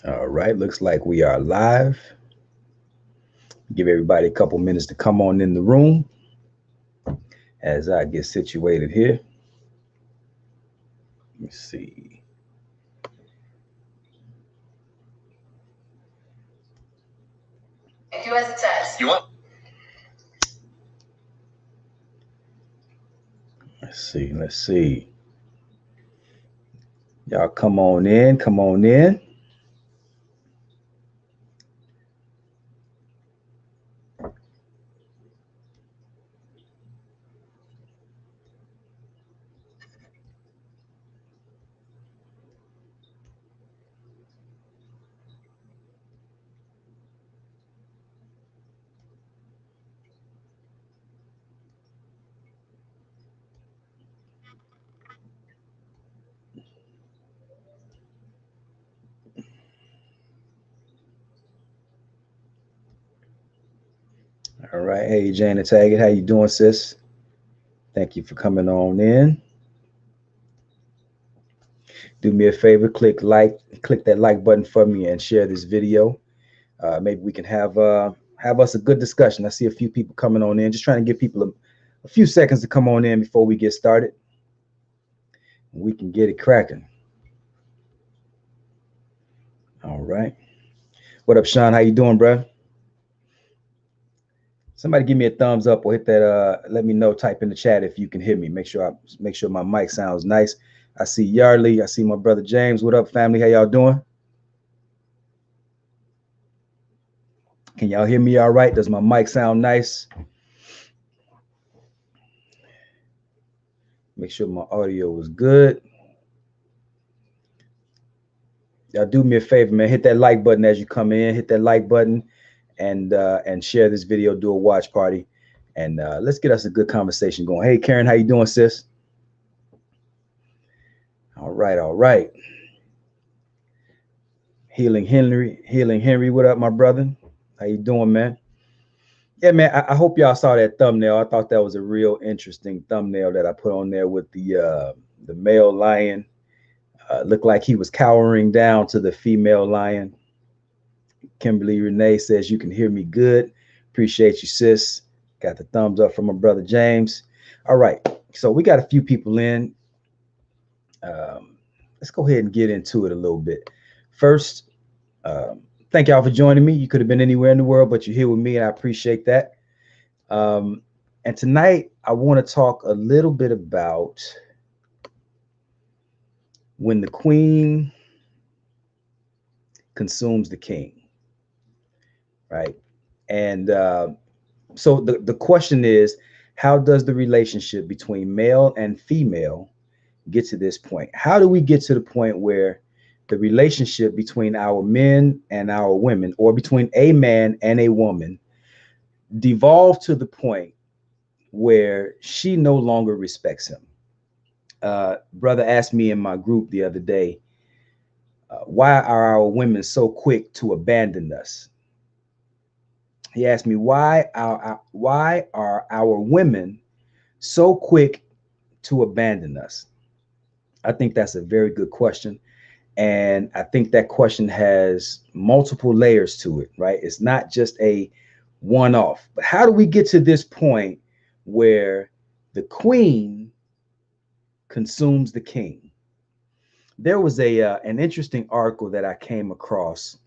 All right, looks like we are live. Give everybody a couple minutes to come on in the room as I get situated here. Let me see. Do as it says. You want? Let's see. Y'all come on in, come on in. All right. Hey, Jana Taggart, how you doing, sis? Thank you for coming on in. Do me a favor, click that like button for me and share this video. Maybe we can have us a good discussion. I see a few people coming on in. Just trying to give people a few seconds to come on in before we get started. We can get it cracking. All right. What up, Sean? How you doing, bro? Somebody give me a thumbs up or hit that. Let me know. Type in the chat if you can hear me. Make sure my mic sounds nice. I see Yardley. I see my brother James. What up, family? How y'all doing? Can y'all hear me all right? Does my mic sound nice? Make sure my audio is good. Y'all do me a favor, man. Hit that like button as you come in. Hit that like button and share this video. Do a watch party, and let's get us a good conversation going. Hey, Karen, how you doing, sis? All right, all right. Healing Henry. What up, my brother? How you doing, man? Yeah, man. I hope y'all saw that thumbnail. I thought that was a real interesting thumbnail that I put on there with the male lion. Looked like he was cowering down to the female lion. Kimberly Renee says you can hear me good. Appreciate you, sis. Got the thumbs up from my brother James. All right, so we got a few people in. Let's go ahead and get into it a little bit. First, thank y'all for joining me. You could have been anywhere in the world, but you're here with me, and I appreciate that. And tonight, I want to talk a little bit about when the queen consumes the king, right? And so the question is, how does the relationship between male and female get to this point? How do we get to the point where the relationship between our men and our women, or between a man and a woman, devolve to the point where she no longer respects him? Brother asked me in my group the other day, why are our women so quick to abandon us? He asked me, why are our women so quick to abandon us? I think that's a very good question. And I think that question has multiple layers to it, right? It's not just a one off. But how do we get to this point where the queen consumes the king? There was an interesting article that I came across,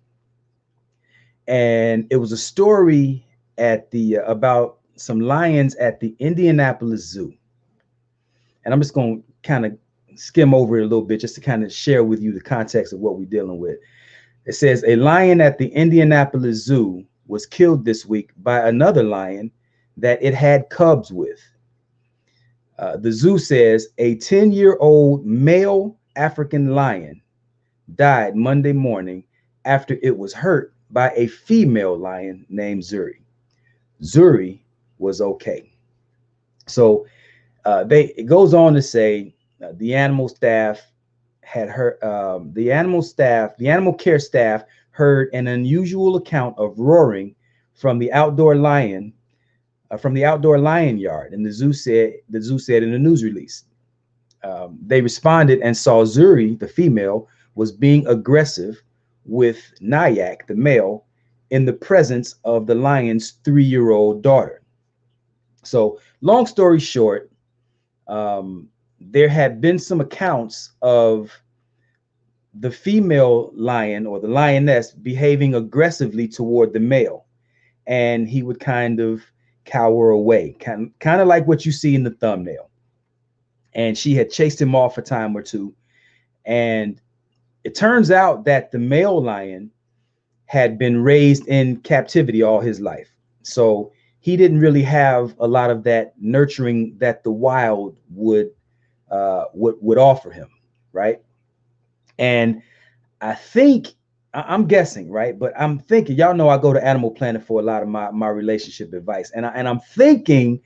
and it was a story at the about some lions at the Indianapolis Zoo. And I'm just going to kind of skim over it a little bit just to kind of share with you the context of what we're dealing with. It says a lion at the Indianapolis Zoo was killed this week by another lion that it had cubs with. The zoo says a 10-year-old male African lion died Monday morning after it was hurt by a female lion named Zuri. Zuri was okay. So it goes on to say the animal care staff heard an unusual account of roaring from the outdoor lion yard, and the zoo said in a news release. They responded and saw Zuri, the female, was being aggressive with Nyack, the male, in the presence of the lion's 3-year-old daughter. So, long story short, there had been some accounts of the female lion or the lioness behaving aggressively toward the male, and he would kind of cower away, kind of like what you see in the thumbnail. And she had chased him off a time or two, and it turns out that the male lion had been raised in captivity all his life, so he didn't really have a lot of that nurturing that the wild would offer him, right? And I think, I'm guessing, right? But I'm thinking, y'all know I go to Animal Planet for a lot of my relationship advice. And I'm thinking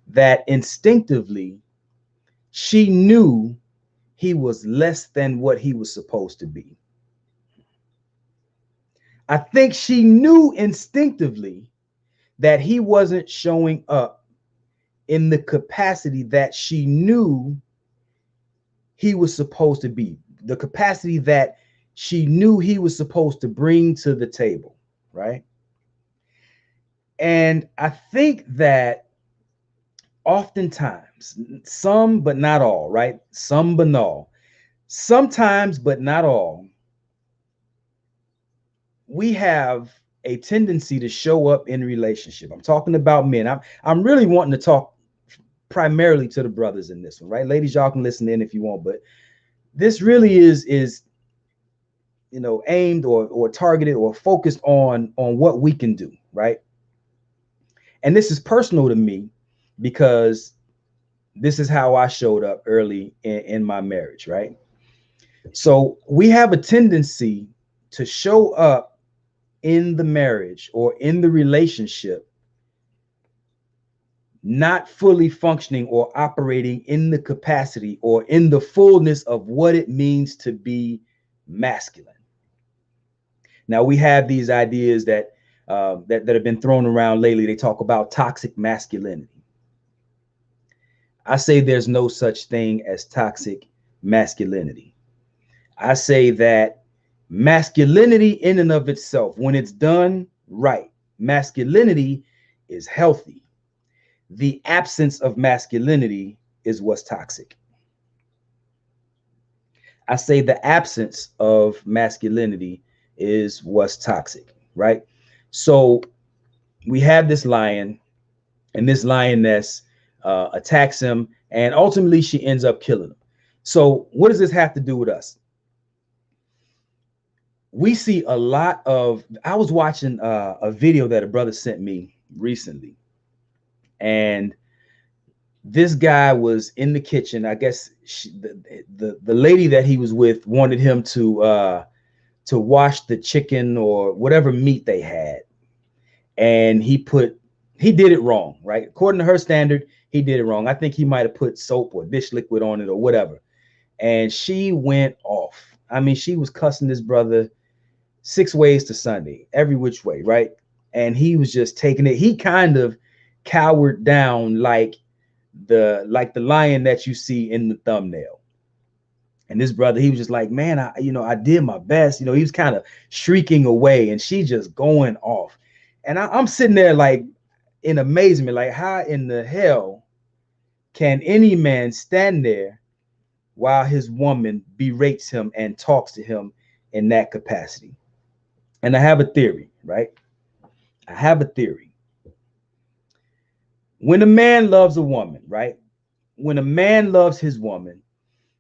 that instinctively, she knew he was less than what he was supposed to be. I think she knew instinctively that he wasn't showing up in the capacity that she knew he was supposed to be, the capacity that she knew he was supposed to bring to the table, right? And I think that oftentimes, some but not all, right? Some but not all. Sometimes but not all, we have a tendency to show up in relationship. I'm talking about men. I'm really wanting to talk primarily to the brothers in this one, right? Ladies, y'all can listen in if you want, but this really is aimed or targeted or focused on what we can do, right? And this is personal to me because this is how I showed up early in my marriage, right? So we have a tendency to show up in the marriage or in the relationship not fully functioning or operating in the capacity or in the fullness of what it means to be masculine. Now, we have these ideas that have been thrown around lately. They talk about toxic masculinity. I say there's no such thing as toxic masculinity. I say that masculinity in and of itself, when it's done right, masculinity is healthy. The absence of masculinity is what's toxic. I say the absence of masculinity is what's toxic, right? So we have this lion, and this lioness attacks him, and ultimately she ends up killing him. So what does this have to do with us? We see a lot of, I was watching a video that a brother sent me recently, and this guy was in the kitchen. I guess the lady that he was with wanted him to wash the chicken or whatever meat they had, and he did it wrong, right? According to her standard, he did it wrong. I think he might have put soap or dish liquid on it or whatever, and she went off. I mean, she was cussing this brother 6 ways to Sunday, every which way, right? And he was just taking it. He kind of cowered down like the lion that you see in the thumbnail. And this brother, he was just like, man, I did my best. He was kind of shrieking away, and she just going off. And I'm sitting there like in amazement, like, how in the hell can any man stand there while his woman berates him and talks to him in that capacity? And I have a theory, right? I have a theory. When a man loves a woman, right? When a man loves his woman,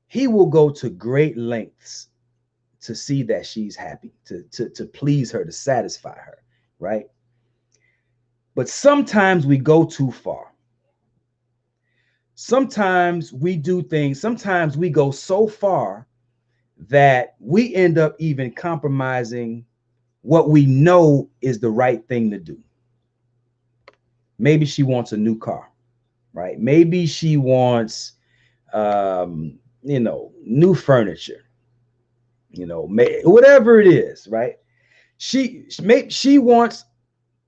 he will go to great lengths to see that she's happy, to please her, to satisfy her, right? But sometimes we go too far. Sometimes we do things, sometimes we go so far that we end up even compromising what we know is the right thing to do. Maybe she wants a new car, right? Maybe she wants, new furniture, whatever it is, right? She wants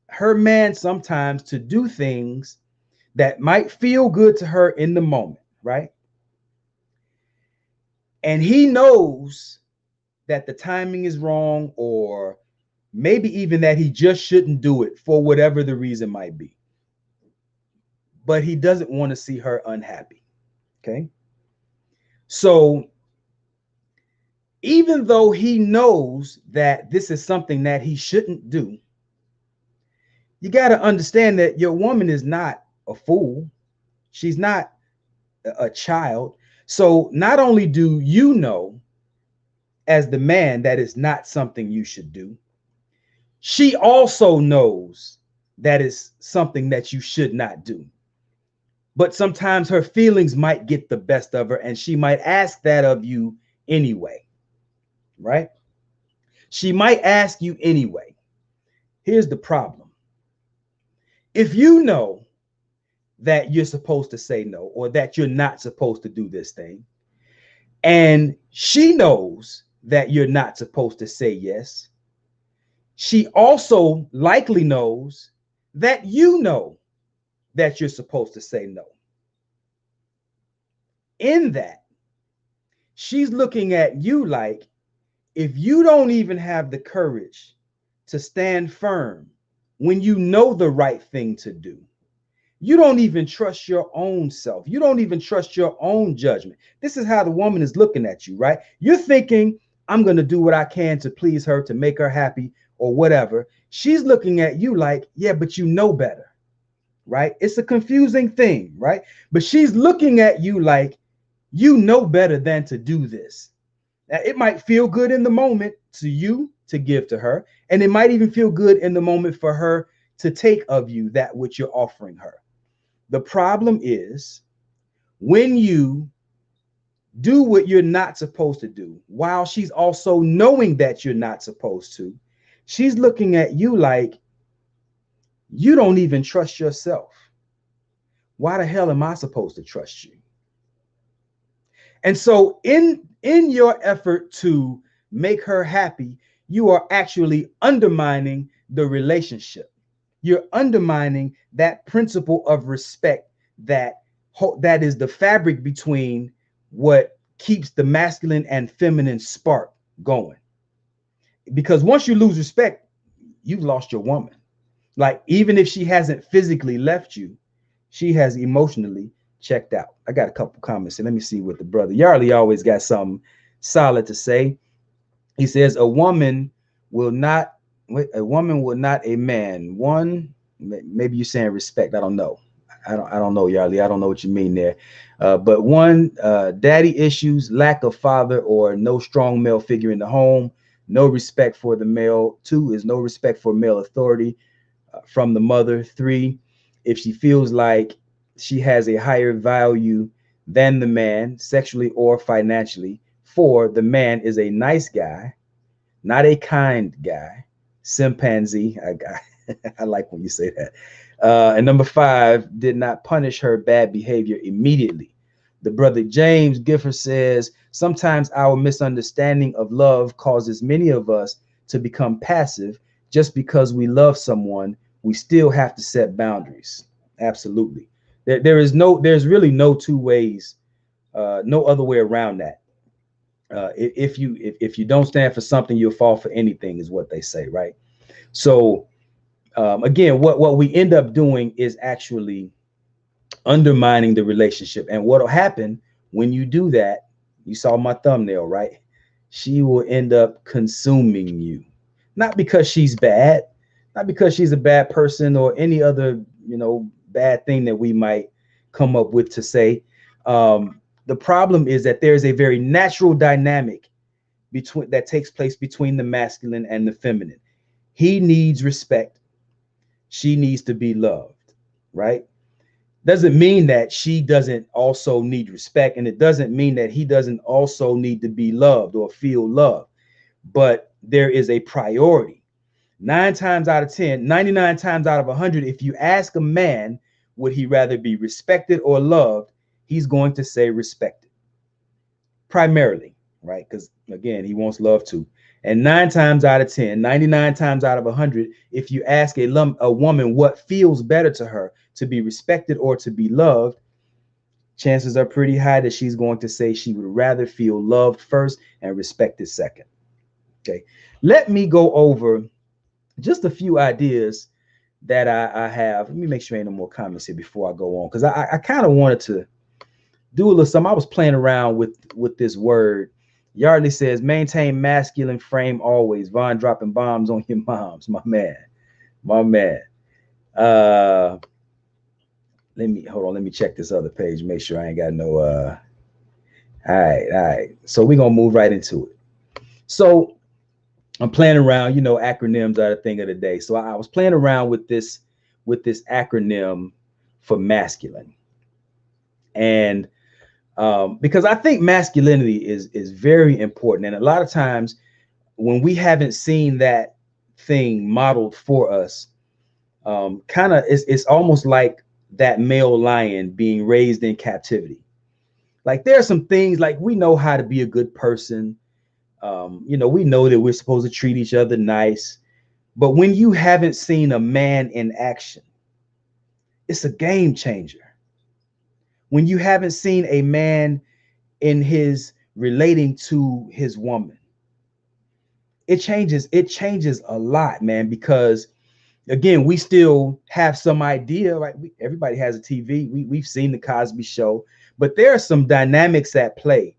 her man sometimes to do things that might feel good to her in the moment, right? And he knows that the timing is wrong, or maybe even that he just shouldn't do it for whatever the reason might be. But he doesn't want to see her unhappy. Okay. So even though he knows that this is something that he shouldn't do, you got to understand that your woman is not a fool. She's not a child. So not only do you know as the man that is not something you should do, she also knows that is something that you should not do. But sometimes her feelings might get the best of her, and she might ask that of you anyway, right? She might ask you anyway. Here's the problem. If you know that you're supposed to say no, or that you're not supposed to do this thing, and she knows that you're not supposed to say yes, she also likely knows that you know that you're supposed to say no. In that, she's looking at you like, if you don't even have the courage to stand firm when you know the right thing to do, you don't even trust your own self. You don't even trust your own judgment. This is how the woman is looking at you, right? You're thinking, I'm going to do what I can to please her, to make her happy or whatever. She's looking at you like, yeah, but you know better, right? It's a confusing thing, right? But she's looking at you like, you know better than to do this. Now, it might feel good in the moment to you to give to her, and it might even feel good in the moment for her to take of you that which you're offering her. The problem is when you do what you're not supposed to do, while she's also knowing that you're not supposed to, she's looking at you like, you don't even trust yourself. Why the hell am I supposed to trust you? And so in your effort to make her happy, you are actually undermining the relationship. You're undermining that principle of respect that is the fabric between what keeps the masculine and feminine spark going. Because once you lose respect, you've lost your woman. Like, even if she hasn't physically left you, she has emotionally checked out. I got a couple comments, and let me see what the brother Yarley always got something solid to say. He says, a woman will not a man. One, maybe you're saying respect. I don't know. I don't know, Yarley. I don't know what you mean there. But one, daddy issues, lack of father or no strong male figure in the home, no respect for the male. Two is no respect for male authority from the mother. Three, if she feels like she has a higher value than the man, sexually or financially. Four, the man is a nice guy, not a kind guy. Chimpanzee. I like when you say that. And number five, did not punish her bad behavior immediately. The brother James Gifford says, sometimes our misunderstanding of love causes many of us to become passive. Just because we love someone, we still have to set boundaries. Absolutely. There's really no two ways, no other way around that. If you don't stand for something, you'll fall for anything, is what they say, right? So again, what we end up doing is actually undermining the relationship. And what'll happen when you do that, you saw my thumbnail, right? She will end up consuming you. Not because she's bad, not because she's a bad person or any other, bad thing that we might come up with to say. The problem is that there's a very natural dynamic that takes place between the masculine and the feminine. He needs respect. She needs to be loved, right? Doesn't mean that she doesn't also need respect, and it doesn't mean that he doesn't also need to be loved or feel loved. But there is a priority. 9 times out of 10, 99 times out of 100, if you ask a man, would he rather be respected or loved? He's going to say respected, primarily, right? Because again, he wants love too. And 9 times out of 10, 99 times out of 100, if you ask a woman what feels better to her, to be respected or to be loved, chances are pretty high that she's going to say she would rather feel loved first and respected second. Okay, let me go over just a few ideas that I have. Let me make sure ain't no more comments here before I go on, because I kind of wanted to do a little something. I was playing around with this word. Yardley says, maintain masculine frame always. Von dropping bombs on your moms. My man. My man. Let me hold on. Let me check this other page. Make sure I ain't got no all right. So we're gonna move right into it. So I'm playing around, you know, acronyms are the thing of the day. So I was playing around with this acronym for masculine. And because I think masculinity is very important. And a lot of times when we haven't seen that thing modeled for us, kind of it's almost like that male lion being raised in captivity. Like there are some things like we know how to be a good person. You know, we know that we're supposed to treat each other nice. But when you haven't seen a man in action, it's a game changer. When you haven't seen a man in his relating to his woman, it changes a lot, man, because again, we still have some idea, right? Everybody has a TV. We've seen the Cosby Show, but there are some dynamics at play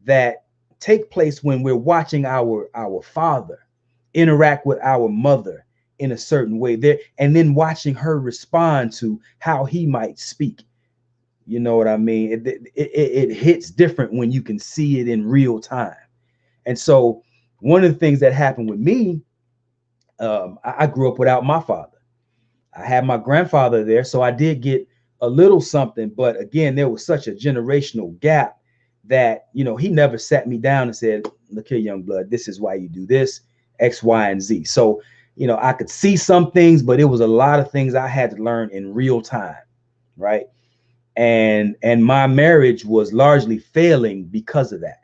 that take place when we're watching our father interact with our mother in a certain way there, and then watching her respond to how he might speak. You know what I mean? It hits different when you can see it in real time. And so one of the things that happened with me, I grew up without my father. I had my grandfather there, so I did get a little something. But again, there was such a generational gap that, you know, he never sat me down and said, look here, young blood, this is why you do this, X, Y, and Z. So, you know, I could see some things, but it was a lot of things I had to learn in real time, right? And my marriage was largely failing because of that,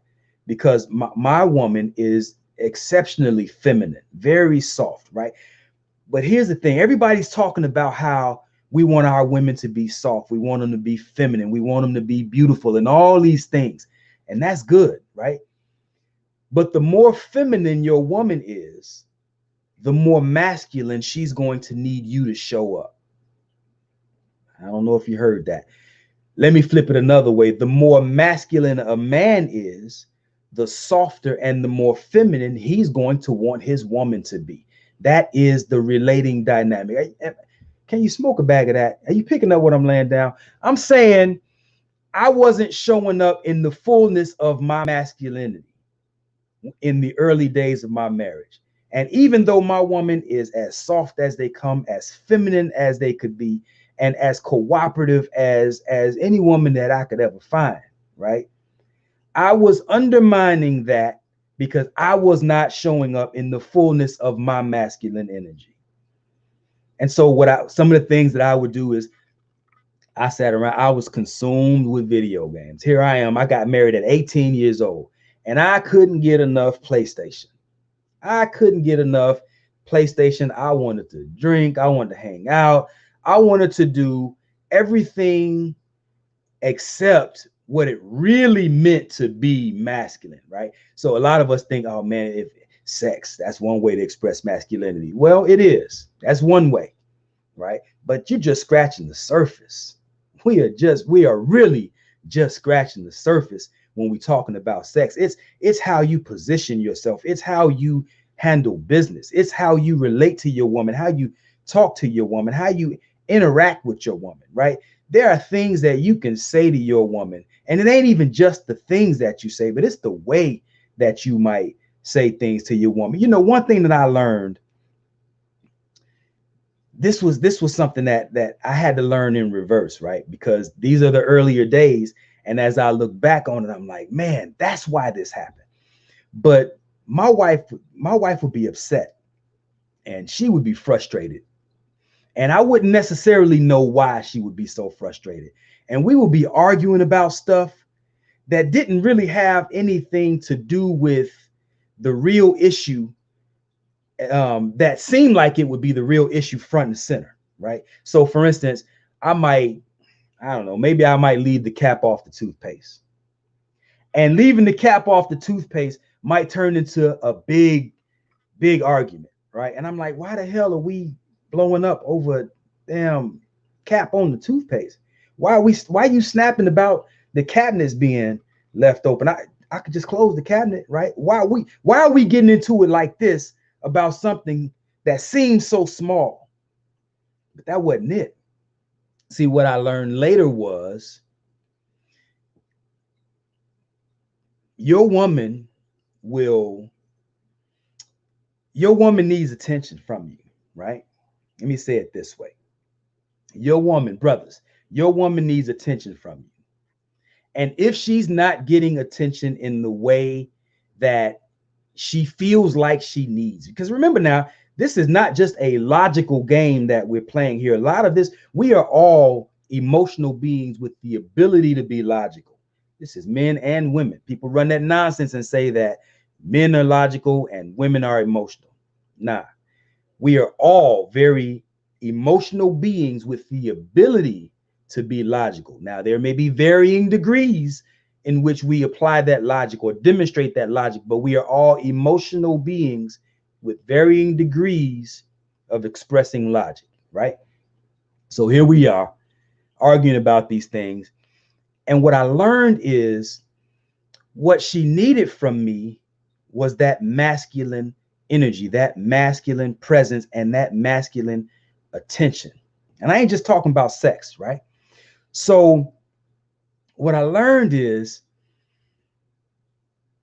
because my woman is exceptionally feminine, very soft, right? But here's the thing, everybody's talking about how we want our women to be soft, we want them to be feminine, we want them to be beautiful and all these things, and that's good, right? But the more feminine your woman is, the more masculine she's going to need you to show up. I don't know if you heard that. Let me flip it another way. The more masculine a man is, the softer and the more feminine he's going to want his woman to be. That is the relating dynamic. Can you smoke a bag of that? Are you picking up what I'm laying down? I'm saying I wasn't showing up in the fullness of my masculinity in the early days of my marriage. And even though my woman is as soft as they come, as feminine as they could be, and as cooperative as any woman that I could ever find, right? I was undermining that because I was not showing up in the fullness of my masculine energy. And so some of the things that I would do is I sat around, I was consumed with video games. Here I am, I got married at 18 years old and I couldn't get enough PlayStation. I couldn't get enough PlayStation. I wanted to drink, I wanted to hang out, I wanted to do everything except what it really meant to be masculine, right? So a lot of us think, oh man, if sex, that's one way to express masculinity. Well, it is. That's one way, right? But you're just scratching the surface. We are really just scratching the surface when we're talking about sex. It's how you position yourself. It's how you handle business. It's how you relate to your woman, how you talk to your woman, how you interact with your woman, right? There are things that you can say to your woman, and it ain't even just the things that you say, but it's the way that you might say things to your woman. You know, one thing that I learned, this was something that I had to learn in reverse, right? Because these are the earlier days, and as I look back on it, I'm like, man, that's why this happened. But my wife would be upset, and she would be frustrated. And I wouldn't necessarily know why she would be so frustrated. And we would be arguing about stuff that didn't really have anything to do with the real issue, that seemed like it would be the real issue front and center, right? So for instance, I don't know, maybe I might leave the cap off the toothpaste. And leaving the cap off the toothpaste might turn into a big big argument, right? And I'm like, why the hell are we blowing up over a damn cap on the toothpaste? Why are you snapping about the cabinets being left open? I could just close the cabinet, right? Why are we getting into it like this about something that seems so small? But that wasn't it. See, what I learned later was your woman needs attention from you, right? Let me say it this way. Your woman, brothers, your woman needs attention from you. And if she's not getting attention in the way that she feels like she needs, because remember now, this is not just a logical game that we're playing here. A lot of this, we are all emotional beings with the ability to be logical. This is men and women. People run that nonsense and say that men are logical and women are emotional. Nah, we are all very emotional beings with the ability to be logical. Now, there may be varying degrees in which we apply that logic or demonstrate that logic, but we are all emotional beings with varying degrees of expressing logic, right? So here we are arguing about these things. And what I learned is what she needed from me was that masculine energy, that masculine presence, and that masculine attention. And I ain't just talking about sex, right? So what I learned is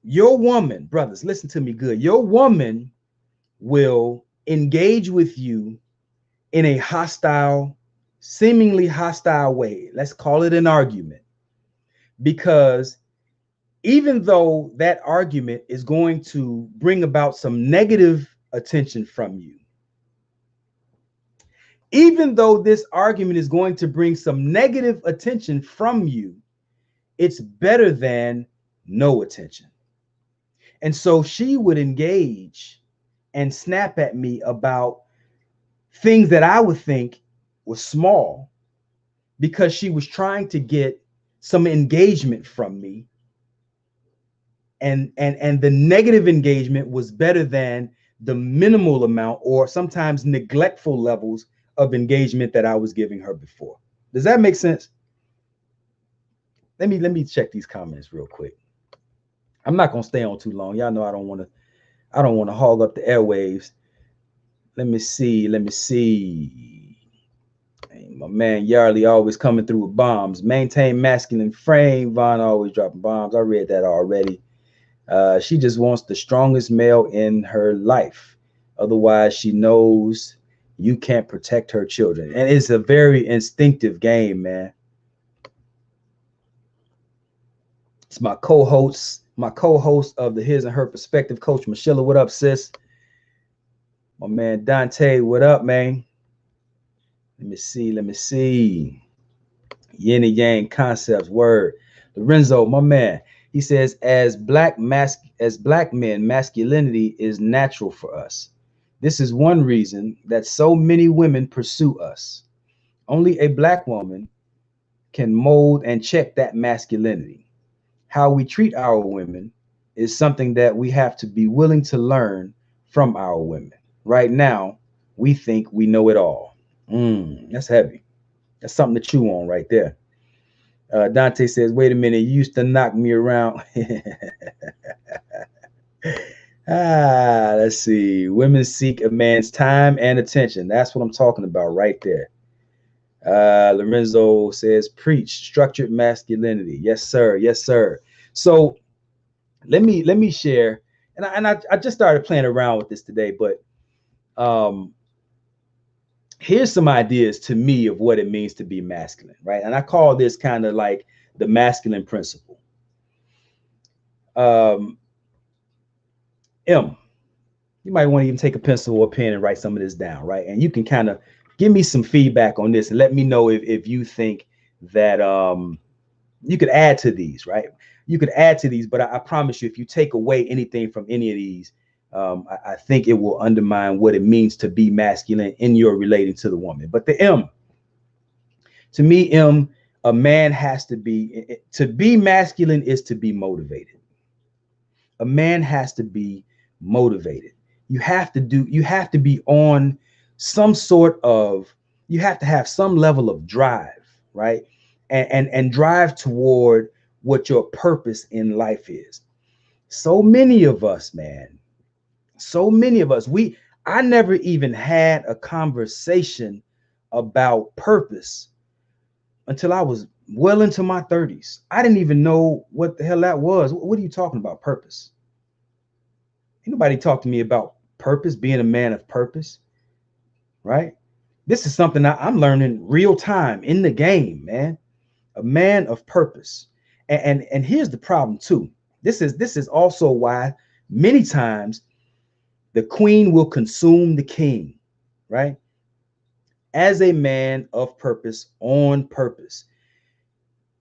your woman, brothers, listen to me good. Your woman will engage with you in a hostile, seemingly hostile way. Let's call it an argument. Because even though that argument is going to bring about some negative attention from you, even though this argument is going to bring some negative attention from you, it's better than no attention. And so she would engage and snap at me about things that I would think were small because she was trying to get some engagement from me. And the negative engagement was better than the minimal amount or sometimes neglectful levels of engagement that I was giving her before. Does that make sense? Let me check these comments real quick. I'm not gonna stay on too long. Y'all know I don't want to hog up the airwaves. Let me see. Hey, my man Yarley always coming through with bombs. Maintain masculine frame. Vaughn always dropping bombs. I read that already. She just wants the strongest male in her life. Otherwise, she knows you can't protect her children. And it's a very instinctive game, man. It's my co-host of the His and Her Perspective, Coach Michelle. What up, sis? My man Dante, what up, man? Let me see. Yin and Yang concepts, word. Lorenzo, my man. He says, as black men, masculinity is natural for us. This is one reason that so many women pursue us. Only a black woman can mold and check that masculinity. How we treat our women is something that we have to be willing to learn from our women. Right now, we think we know it all. That's heavy. That's something to chew on right there. Dante says, wait a minute, you used to knock me around. Let's see. Women seek a man's time and attention. That's what I'm talking about right there. Lorenzo says, preach structured masculinity. Yes, sir. Yes, sir. So let me share. And I just started playing around with this today, but here's some ideas to me of what it means to be masculine, right? And I call this kind of like the masculine principle. You might want to even take a pencil or a pen and write some of this down, right? And you can kind of give me some feedback on this and let me know if you think that you could add to these, right? You could add to these, but I promise you, if you take away anything from any of these, I think it will undermine what it means to be masculine in your relating to the woman. But the M, to me, a man has to be masculine is to be motivated. A man has to be motivated. you have to be on some sort of, you have to have some level of drive, right? And drive toward what your purpose in life is. So many of us, man, so many of us, I never even had a conversation about purpose until I was well into my 30s. I didn't even know what the hell that was. What are you talking about, purpose? Ain't nobody talk to me about purpose, being a man of purpose, right? This is something I'm learning real time in the game, man. A man of purpose. And here's the problem too. This is also why many times the queen will consume the king, right? As a man of purpose, on purpose,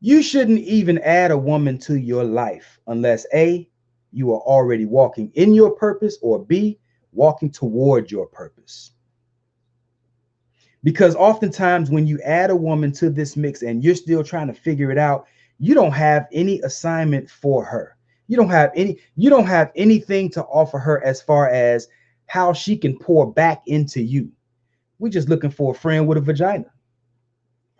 you shouldn't even add a woman to your life unless A, you are already walking in your purpose, or B, walking toward your purpose. Because oftentimes when you add a woman to this mix and you're still trying to figure it out, you don't have any assignment for her. You don't have anything to offer her as far as how she can pour back into you. We're just looking for a friend with a vagina,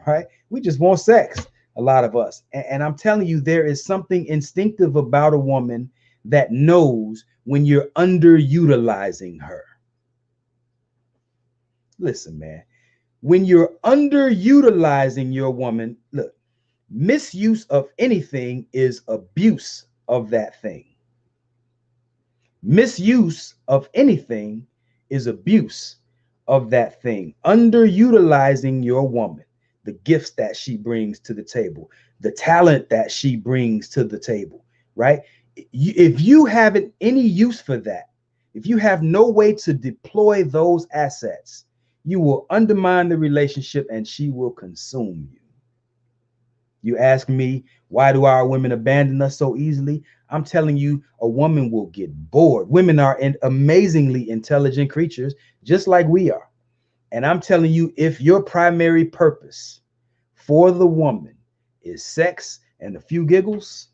right? We just want sex, a lot of us. And I'm telling you, there is something instinctive about a woman that knows when you're underutilizing her. Listen, man, when you're underutilizing your woman, look, misuse of anything is abuse of that thing. Misuse of anything is abuse of that thing. Underutilizing your woman, the gifts that she brings to the table, the talent that she brings to the table, right? If you haven't any use for that, if you have no way to deploy those assets, you will undermine the relationship and she will consume you. You ask me, why do our women abandon us so easily? I'm telling you, a woman will get bored. Women are amazingly intelligent creatures, just like we are. And I'm telling you, if your primary purpose for the woman is sex and a few giggles,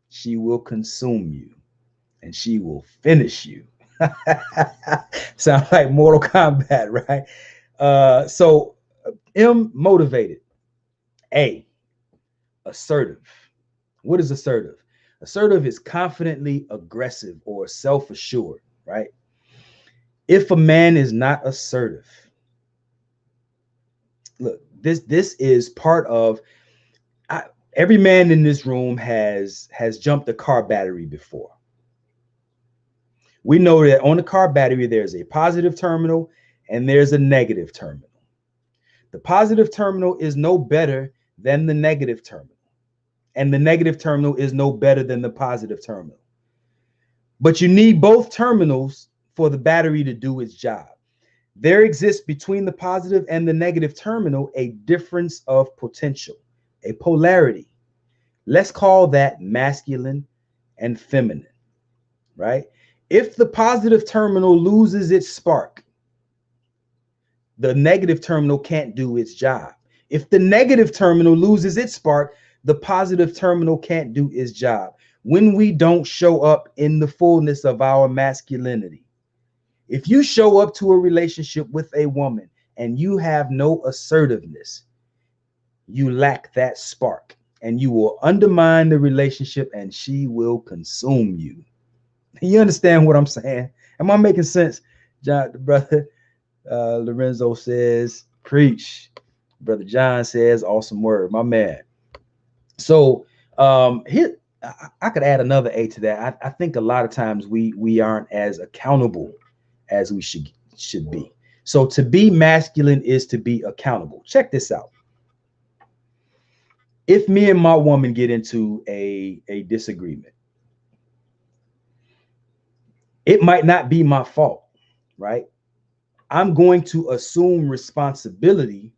she will consume you and she will finish you. Sounds like Mortal Kombat, right? So M, motivated. A, assertive. What is assertive? Assertive is confidently aggressive or self-assured, right? If a man is not assertive, look, this is part of, every man in this room has jumped a car battery before. We know that on the car battery, there's a positive terminal and there's a negative terminal. The positive terminal is no better than the negative terminal, and the negative terminal is no better than the positive terminal. But you need both terminals for the battery to do its job. There exists between the positive and the negative terminal a difference of potential, a polarity. Let's call that masculine and feminine, right? If the positive terminal loses its spark, the negative terminal can't do its job. If the negative terminal loses its spark, the positive terminal can't do its job. When we don't show up in the fullness of our masculinity, if you show up to a relationship with a woman and you have no assertiveness, you lack that spark and you will undermine the relationship and she will consume you. You understand what I'm saying? Am I making sense? John, the brother Lorenzo says, preach. Brother John says, awesome word, my man. So here, I could add another A to that. I think a lot of times we aren't as accountable as we should be. So to be masculine is to be accountable. Check this out. If me and my woman get into a disagreement, it might not be my fault, right? I'm going to assume responsibility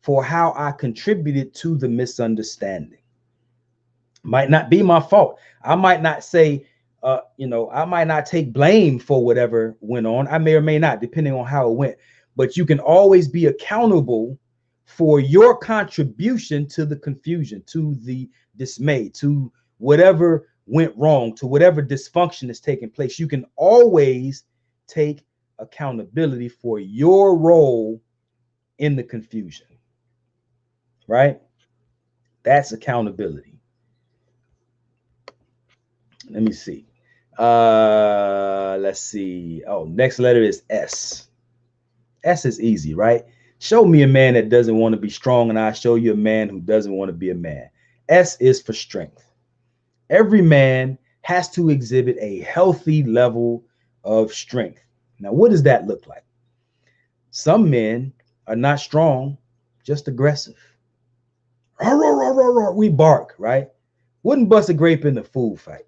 for how I contributed to the misunderstanding. Might not be my fault. I might not say, I might not take blame for whatever went on. I may or may not, depending on how it went. But you can always be accountable for your contribution to the confusion, to the dismay, to whatever went wrong, to whatever dysfunction is taking place. You can always take accountability for your role in the confusion, right? That's accountability. Let me see. Let's see. Oh, next letter is S. S is easy, right? Show me a man that doesn't want to be strong, and I'll show you a man who doesn't want to be a man. S is for strength. Every man has to exhibit a healthy level of strength. Now, what does that look like? Some men are not strong, just aggressive. We bark, right? Wouldn't bust a grape in the food fight.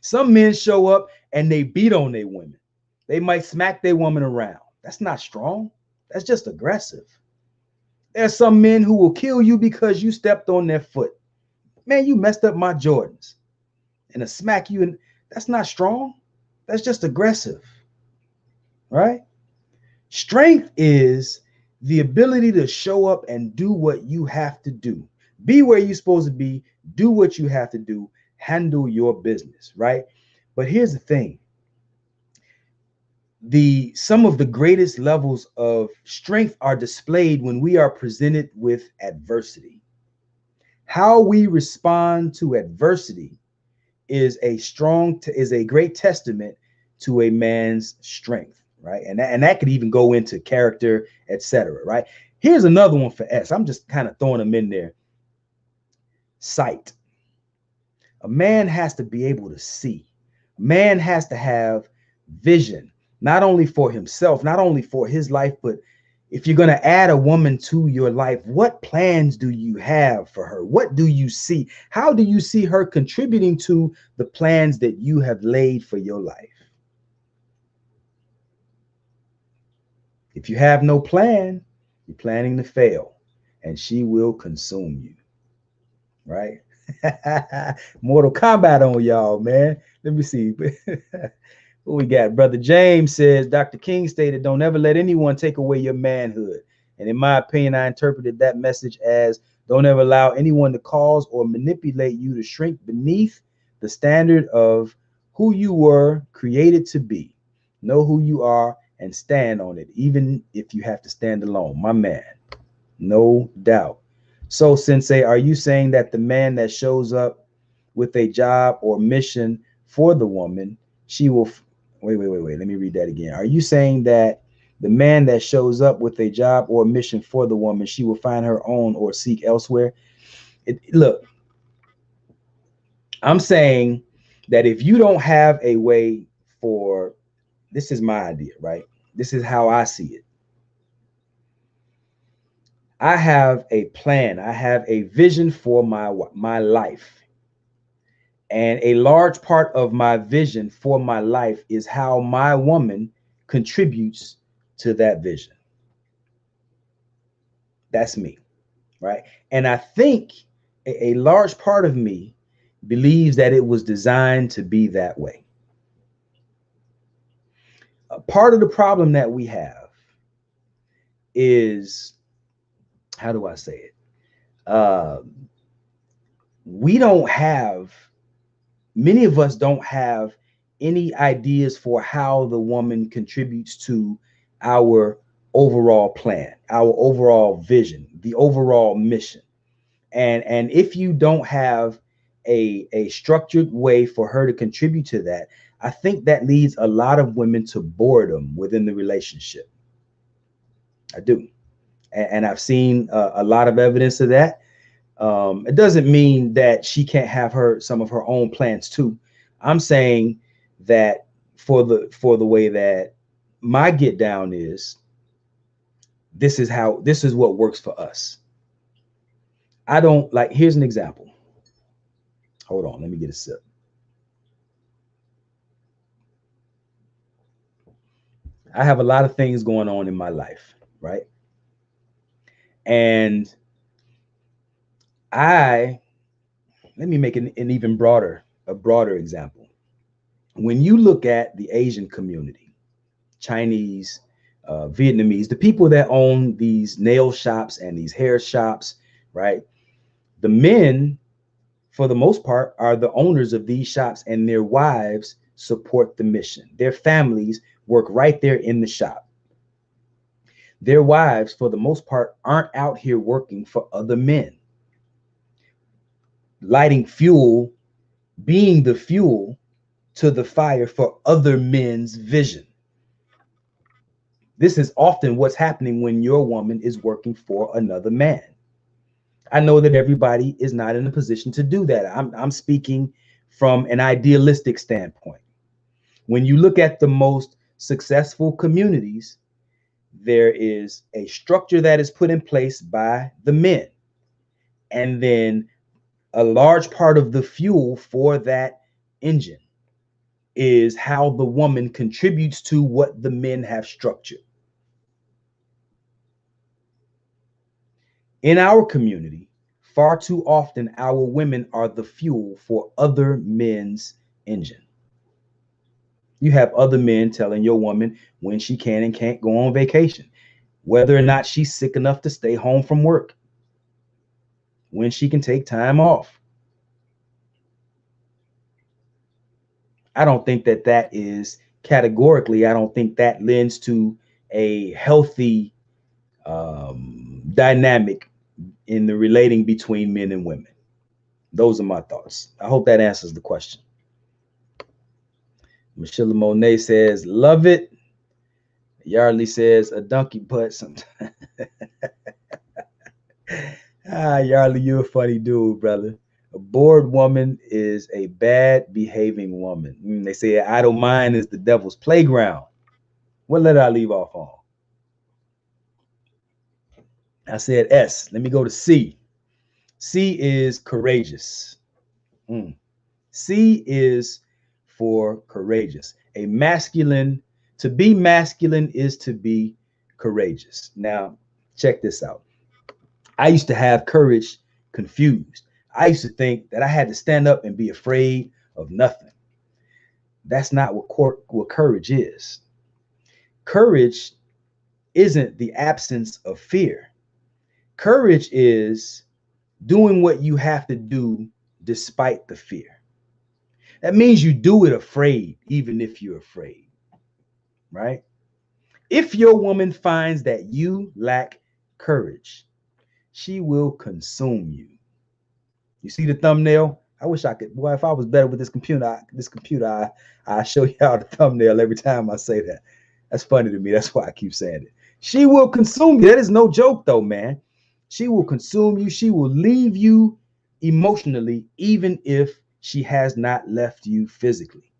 Some men show up and they beat on their women. They might smack their woman around. That's not strong. That's just aggressive. There's some men who will kill you because you stepped on their foot. Man, you messed up my Jordans. And to smack you, and that's not strong. That's just aggressive. Right? Strength is the ability to show up and do what you have to do. Be where you're supposed to be, do what you have to do, handle your business, right? But here's the thing. Some of the greatest levels of strength are displayed when we are presented with adversity. How we respond to adversity is a great testament to a man's strength, right? And that could even go into character, etc., right? Here's another one for S. I'm just kind of throwing them in there. Sight. A man has to be able to see. A man has to have vision, not only for himself, not only for his life, but if you're going to add a woman to your life, what plans do you have for her? What do you see? How do you see her contributing to the plans that you have laid for your life? If you have no plan, you're planning to fail, and she will consume you, right? Mortal Kombat on y'all, man. Let me see. What we got? Brother James says, Dr. King stated, don't ever let anyone take away your manhood. And in my opinion, I interpreted that message as, don't ever allow anyone to cause or manipulate you to shrink beneath the standard of who you were created to be. Know who you are and stand on it, even if you have to stand alone. My man, no doubt. So, Sensei, are you saying that the man that shows up with a job or mission for the woman, she will... Wait. Let me read that again. Are you saying that the man that shows up with a job or mission for the woman, she will find her own or seek elsewhere? Look, I'm saying that if you don't have a way for... This is my idea, right? This is how I see it. I have a plan. I have a vision for my life. And a large part of my vision for my life is how my woman contributes to that vision. That's me, right? And I think a large part of me believes that it was designed to be that way. A part of the problem that we have is, how do I say it? We don't have... Many of us don't have any ideas for how the woman contributes to our overall plan, our overall vision, the overall mission. And if you don't have a structured way for her to contribute to that, I think that leads a lot of women to boredom within the relationship. I do. And I've seen a lot of evidence of that. It doesn't mean that she can't have some of her own plans too. I'm saying that for the way that my get down is, this is what works for us. I don't like... Here's an example. Hold on, let me get a sip. I have a lot of things going on in my life, right? And let me make an even broader example. When you look at the Asian community, Chinese, Vietnamese, the people that own these nail shops and these hair shops, right? The men, for the most part, are the owners of these shops, and their wives support the mission. Their families work right there in the shop. Their wives, for the most part, aren't out here working for other men, lighting fuel, being the fuel to the fire for other men's vision. This is often what's happening when your woman is working for another man. I know that everybody is not in a position to do that. I'm speaking from an idealistic standpoint. When you look at the most successful communities, there is a structure that is put in place by the men. And then a large part of the fuel for that engine is how the woman contributes to what the men have structured. In our community, far too often our women are the fuel for other men's engine. You have other men telling your woman when she can and can't go on vacation, whether or not she's sick enough to stay home from work, when she can take time off. I don't think that that is categorically, I don't think that lends to a healthy dynamic in the relating between men and women. Those are my thoughts. I hope that answers the question. Michelle Monet says, love it. Yardley says, a donkey butt sometimes. Yardley, you're a funny dude, brother. A bored woman is a bad behaving woman. They say an idle mind is the devil's playground. What letter I leave off on? I said S. Let me go to C. C is courageous. C is for courageous. A masculine, to be masculine is to be courageous. Now, check this out. I used to have courage confused. I used to think that I had to stand up and be afraid of nothing. That's not what courage is. Courage isn't the absence of fear. Courage is doing what you have to do despite the fear. That means you do it afraid, even if you're afraid, right? If your woman finds that you lack courage, she will consume you. You see the thumbnail? I wish I could. Boy, if I was better with this computer, I show y'all the thumbnail every time I say that. That's funny to me. That's why I keep saying it. She will consume you. That is no joke, though, man. She will consume you. She will leave you emotionally, even if she has not left you physically.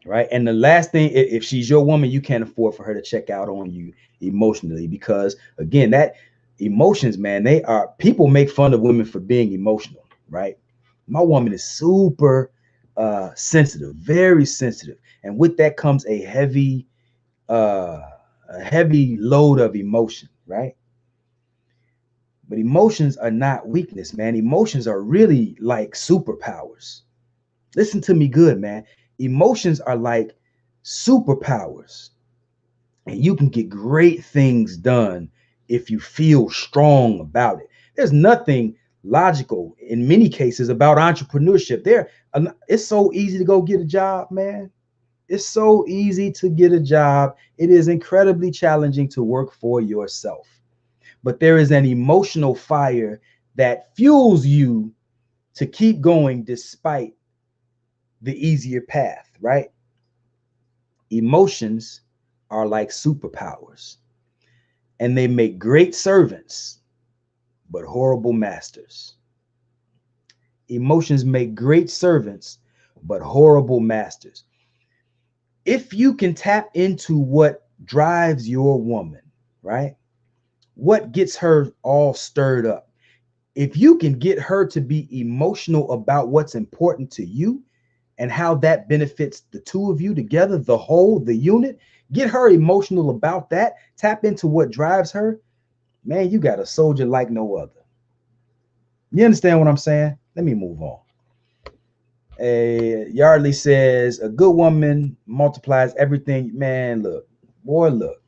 Right. And the last thing, if she's your woman, you can't afford for her to check out on you emotionally, because again, that emotions, man, people make fun of women for being emotional, right? My woman is super sensitive, very sensitive. And with that comes a heavy load of emotion, right? But emotions are not weakness, man. Emotions are really like superpowers. Listen to me good, man. Emotions are like superpowers. And you can get great things done if you feel strong about it. There's nothing logical in many cases about entrepreneurship. It's so easy to go get a job, man. It's so easy to get a job. It is incredibly challenging to work for yourself. But there is an emotional fire that fuels you to keep going despite the easier path, right? Emotions are like superpowers, and they make great servants, but horrible masters. Emotions make great servants, but horrible masters. If you can tap into what drives your woman, right? What gets her all stirred up? If you can get her to be emotional about what's important to you and how that benefits the two of you together, the whole, the unit, get her emotional about that, tap into what drives her, man, you got a soldier like no other. You understand what I'm saying? Let me move on. Yardley says, a good woman multiplies everything. Man, look, boy, look.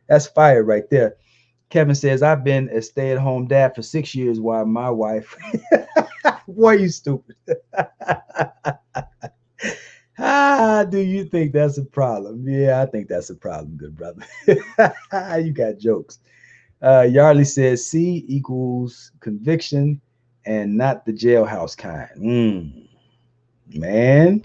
That's fire right there. Kevin says, I've been a stay-at-home dad for 6 years while my wife, boy, you stupid. Do you think that's a problem? Yeah, I think that's a problem, good brother. You got jokes. Yardley says C equals conviction and not the jailhouse kind. Man.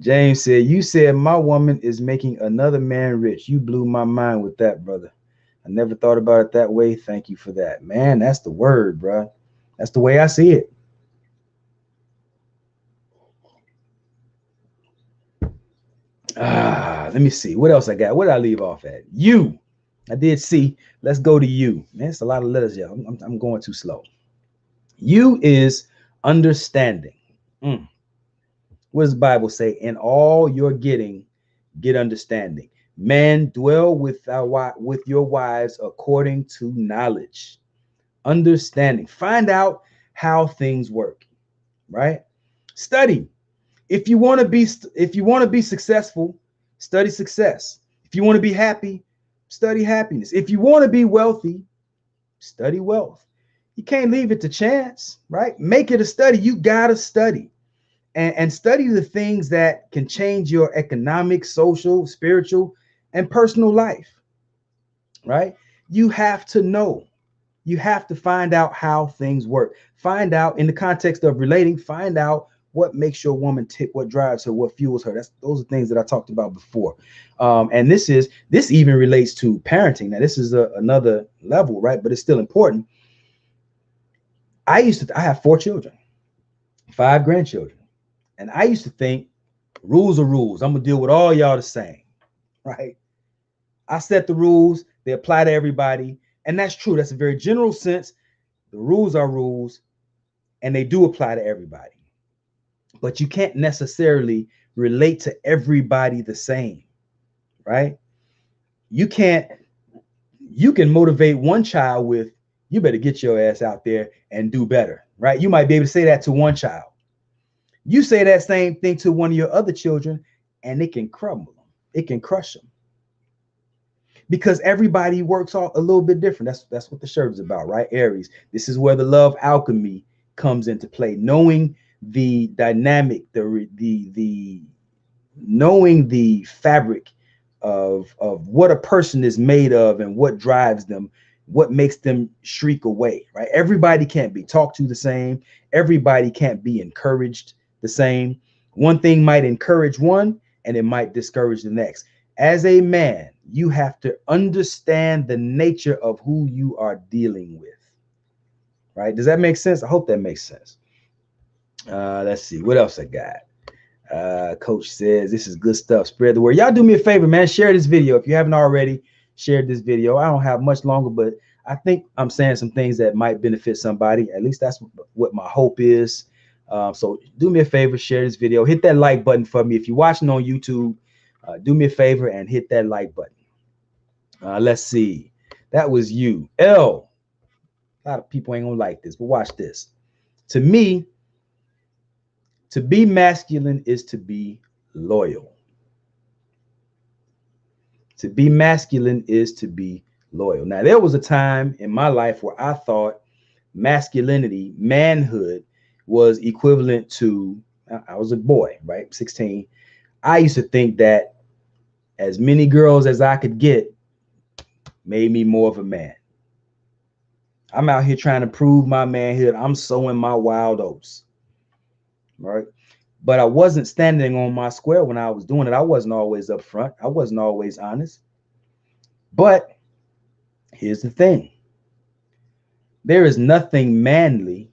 James said, you said my woman is making another man rich. You blew my mind with that, brother. I never thought about it that way. Thank you for that. Man, that's the word, bro. That's the way I see it. Let me see. What else I got? What did I leave off at? You. I did C. Let's go to you. Man, it's a lot of letters, yeah. I'm going too slow. You is understanding. What does the Bible say? In all you're getting, get understanding. Man, dwell with your wives according to knowledge, understanding. Find out how things work, right? Study. If you want to be successful, study success. If you want to be happy, study happiness. If you want to be wealthy, study wealth. You can't leave it to chance, right? Make it a study. You gotta study. And study the things that can change your economic, social, spiritual, and personal life, right? You have to know. You have to find out how things work. Find out in the context of relating, find out what makes your woman tick, what drives her, what fuels her. Those are things that I talked about before. And this even relates to parenting. Now, this is another level, right? But it's still important. I have 4 children, 5 grandchildren. And I used to think rules are rules. I'm going to deal with all y'all the same, right? I set the rules. They apply to everybody. And that's true. That's a very general sense. The rules are rules, and they do apply to everybody. But you can't necessarily relate to everybody the same, right? You can motivate one child with, you better get your ass out there and do better, right? You might be able to say that to one child. You say that same thing to one of your other children, and it can crumble them. It can crush them. Because everybody works all a little bit different. That's what the shirt is about, right? Aries. This is where the love alchemy comes into play. Knowing the dynamic, the knowing the fabric of what a person is made of and what drives them, what makes them shriek away, right? Everybody can't be talked to the same. Everybody can't be encouraged the same. One thing might encourage one and it might discourage the next. As a man, you have to understand the nature of who you are dealing with, right? Does that make sense? I hope that makes sense. Let's see what else I got. Coach says this is good stuff. Spread the word. Y'all do me a favor, man. Share this video if you haven't already. Shared this video. I don't have much longer, but I think I'm saying some things that might benefit somebody. At least that's what my hope is. So do me a favor, share this video. Hit that like button for me. If you're watching on YouTube, do me a favor and hit that like button. Let's see. That was you. L. A lot of people ain't gonna like this, but watch this. To me, to be masculine is to be loyal. To be masculine is to be loyal. Now, there was a time in my life where I thought masculinity, manhood, was equivalent to, I was a boy, right? 16. I used to think that as many girls as I could get made me more of a man. I'm out here trying to prove my manhood. I'm sowing my wild oats, right? But I wasn't standing on my square when I was doing it. I wasn't always upfront. I wasn't always honest. But here's the thing. There is nothing manly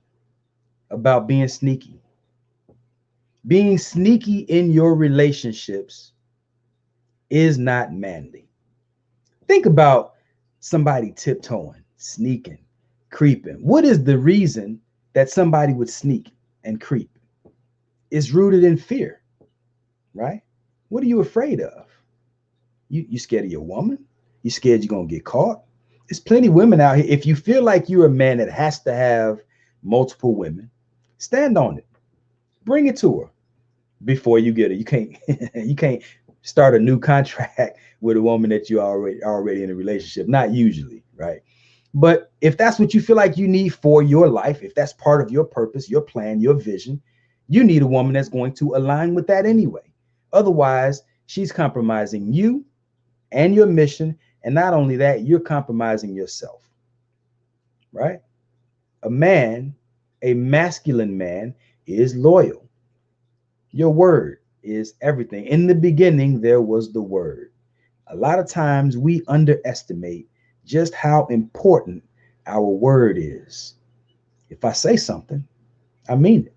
about being sneaky. Being sneaky in your relationships is not manly. Think about somebody tiptoeing, sneaking, creeping. What is the reason that somebody would sneak and creep? It's rooted in fear, right? What are you afraid of? You scared of your woman? You scared you're going to get caught? There's plenty of women out here. If you feel like you're a man that has to have multiple women, stand on it. Bring it to her before you get her. You can't start a new contract with a woman that you already in a relationship. Not usually, right? But if that's what you feel like you need for your life, if that's part of your purpose, your plan, your vision, You need a woman that's going to align with that anyway. Otherwise, she's compromising you and your mission. And not only that, you're compromising yourself, right? A man, a masculine man, is loyal. Your word is everything. In the beginning, there was the word. A lot of times we underestimate just how important our word is. If I say something, I mean it.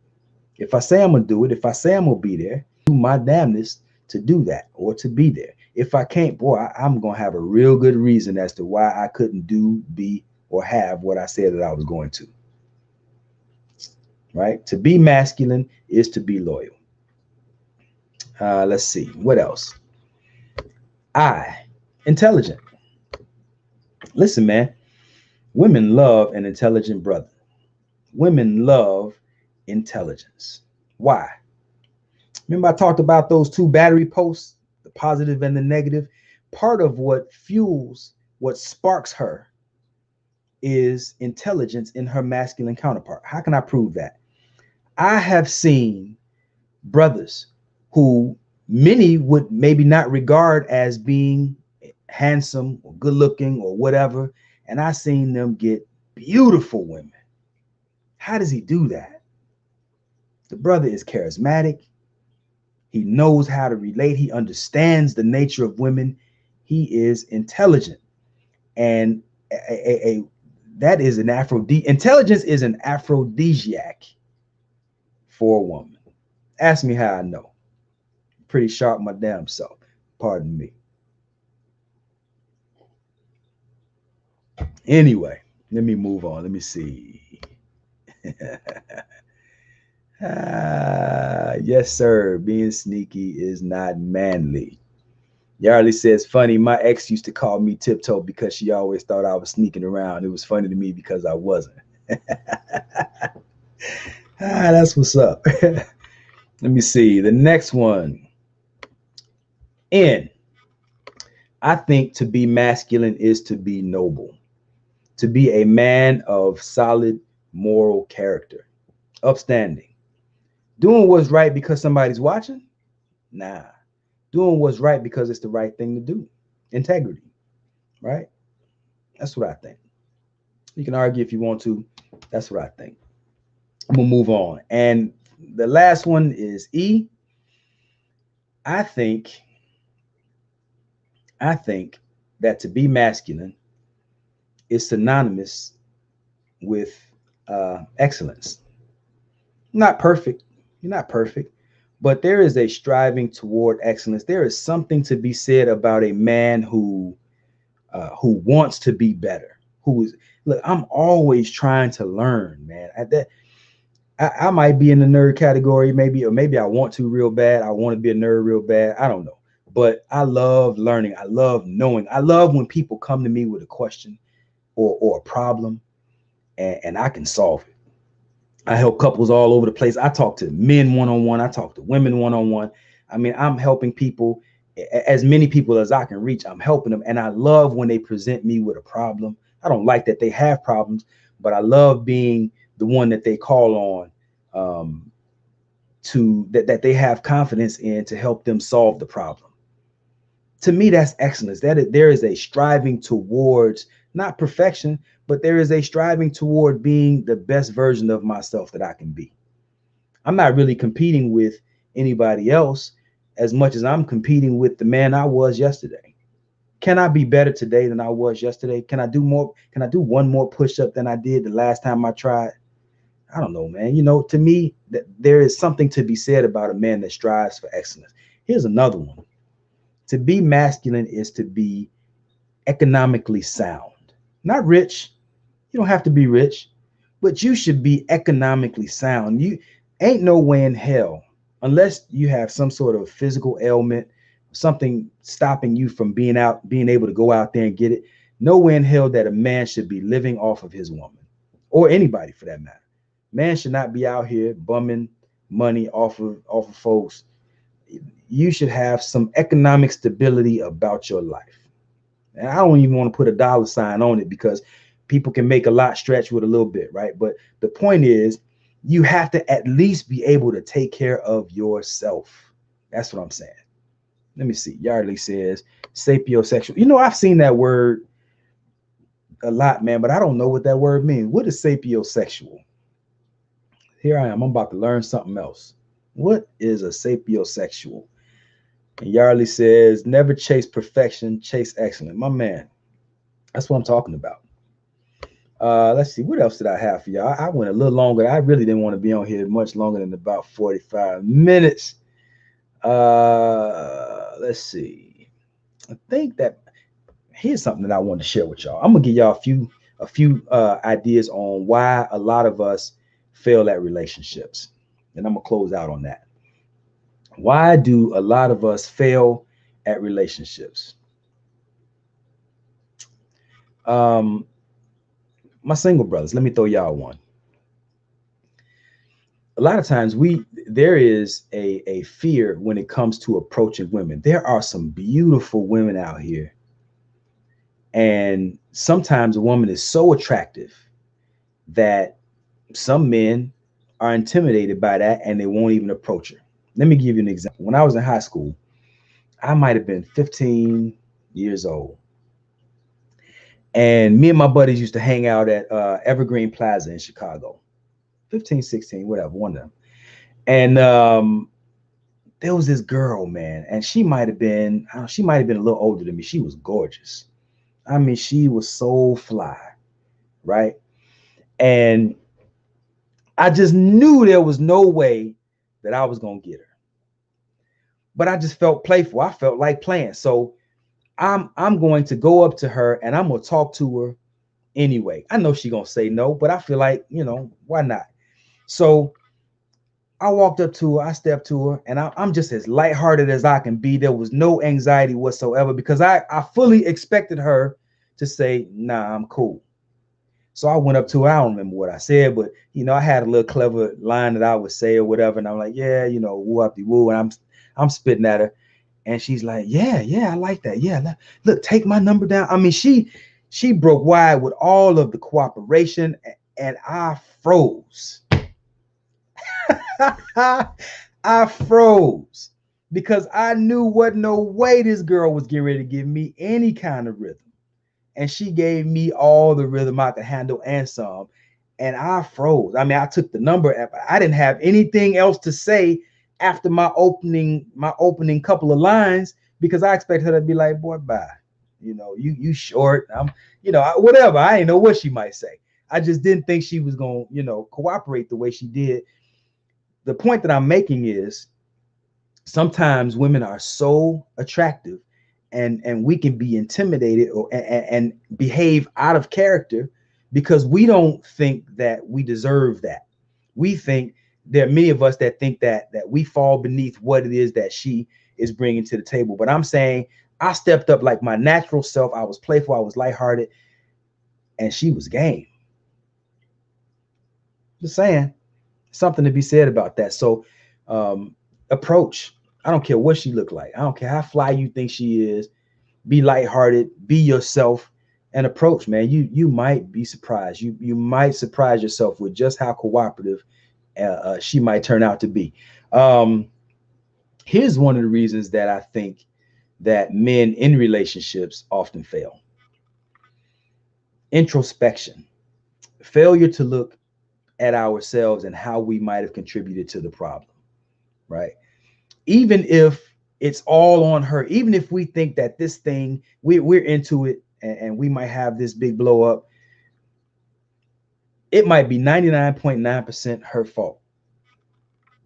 If I say I'm going to do it, if I say I'm going to be there, do my damnedest to do that or to be there. If I can't, boy, I'm going to have a real good reason as to why I couldn't do, be, or have what I said that I was going to. Right? To be masculine is to be loyal. Let's see. What else? Intelligent. Listen, man. Women love an intelligent brother. Women love intelligence. Why? Remember I talked about those two battery posts, the positive and the negative? Part of what fuels, what sparks her is intelligence in her masculine counterpart. How can I prove that? I have seen brothers who many would maybe not regard as being handsome or good looking or whatever, and I've seen them get beautiful women. How does he do that? The brother is charismatic. He knows how to relate. He understands the nature of women. He is intelligent. And that is an intelligence is an aphrodisiac for a woman. Ask me how I know. Pretty sharp my damn self. Pardon me. Anyway, let me move on. Let me see. Yes, sir. Being sneaky is not manly. Yarley says, funny, my ex used to call me Tiptoe because she always thought I was sneaking around. It was funny to me because I wasn't. That's what's up. Let me see. The next one. N. I think to be masculine is to be noble. To be a man of solid moral character. Upstanding. Doing what's right because somebody's watching? Nah. Doing what's right because it's the right thing to do. Integrity, right? That's what I think. You can argue if you want to. That's what I think. I'm going to move on. And the last one is E. I think that to be masculine is synonymous with excellence. Not perfect. You're not perfect. But there is a striving toward excellence. There is something to be said about a man who wants to be better. Look, I'm always trying to learn, man. I might be in the nerd category, maybe I want to real bad. I want to be a nerd real bad. I don't know. But I love learning. I love knowing. I love when people come to me with a question or a problem and I can solve it. I help couples all over the place. I talk to men one-on-one. I talk to women one-on-one. I mean, I'm helping people, as many people as I can reach. I'm helping them. And I love when they present me with a problem. I don't like that they have problems, but I love being the one that they call on that they have confidence in to help them solve the problem. To me, that's excellence. There is a striving towards not perfection, but there is a striving toward being the best version of myself that I can be. I'm not really competing with anybody else as much as I'm competing with the man I was yesterday. Can I be better today than I was yesterday? Can I do more? Can I do one more push-up than I did the last time I tried? I don't know, man. You know, to me, that there is something to be said about a man that strives for excellence. Here's another one. To be masculine is to be economically sound. Not rich. You don't have to be rich, but you should be economically sound. You ain't no way in hell, unless you have some sort of physical ailment, something stopping you from being able to go out there and get it. No way in hell that a man should be living off of his woman, or anybody for that matter. Man should not be out here bumming money off of folks. You should have some economic stability about your life. And I don't even want to put a $sign on it because people can make a lot stretch with a little bit, right? But the point is, You have to at least be able to take care of yourself. That's what I'm saying. Let me see. Yardley says sapiosexual. You know, I've seen that word a lot, man, but I don't know what that word means. What is sapiosexual? Here I am. I'm about to learn something else. What is a sapiosexual? And Yardley says, never chase perfection, chase excellence. My man, that's what I'm talking about. Let's see. What else did I have for y'all? I went a little longer. I really didn't want to be on here much longer than about 45 minutes. Let's see. I think that here's something that I want to share with y'all. I'm gonna give y'all a few ideas on why a lot of us fail at relationships, and I'm gonna close out on that. Why do a lot of us fail at relationships? My single brothers, let me throw y'all one. A lot of times there is a fear when it comes to approaching women. There are some beautiful women out here, and sometimes a woman is so attractive that some men are intimidated by that and they won't even approach her. Let me give you an example. When I was in high school, I might have been 15 years old. And me and my buddies used to hang out at Evergreen Plaza in Chicago. 15, 16, whatever, one of them. And there was this girl, man, and she might have been a little older than me. She was gorgeous. I mean, she was so fly, right? And I just knew there was no way that I was gonna get her. But I just felt playful. I felt like playing. So I'm going to go up to her and I'm gonna talk to her anyway. I know she's gonna say no, but I feel like, why not? So I walked up to her, I stepped to her, and I'm just as lighthearted as I can be. There was no anxiety whatsoever because I fully expected her to say, nah, I'm cool. So I went up to her. I don't remember what I said, but I had a little clever line that I would say or whatever. And I'm like, yeah, woo-up-de-woo. And I'm spitting at her. And she's like, yeah, I like that. Yeah, look, take my number down. I mean, she broke wide with all of the cooperation, and I froze. I froze because I knew what no way this girl was getting ready to give me any kind of rhythm. And she gave me all the rhythm I could handle and some. And I froze. I mean, I took the number. I didn't have anything else to say after my opening couple of lines because I expected her to be like, boy, bye. You short. Whatever. I didn't know what she might say. I just didn't think she was going to, cooperate the way she did. The point that I'm making is sometimes women are so attractive and we can be intimidated and behave out of character because we don't think that we deserve that. We think there are many of us that think that we fall beneath what it is that she is bringing to the table. But I'm saying I stepped up like my natural self. I was playful. I was lighthearted, and she was game. Just saying, something to be said about that. So approach. I don't care what she looked like. I don't care how fly you think she is. Be lighthearted, be yourself, and approach, man. You might be surprised. You might surprise yourself with just how cooperative she might turn out to be. Here's one of the reasons that I think that men in relationships often fail. Introspection. Failure to look at ourselves and how we might have contributed to the problem, right? Even if it's all on her, even if we think that this thing, we're into it and we might have this big blow up, it might be 99.9% her fault.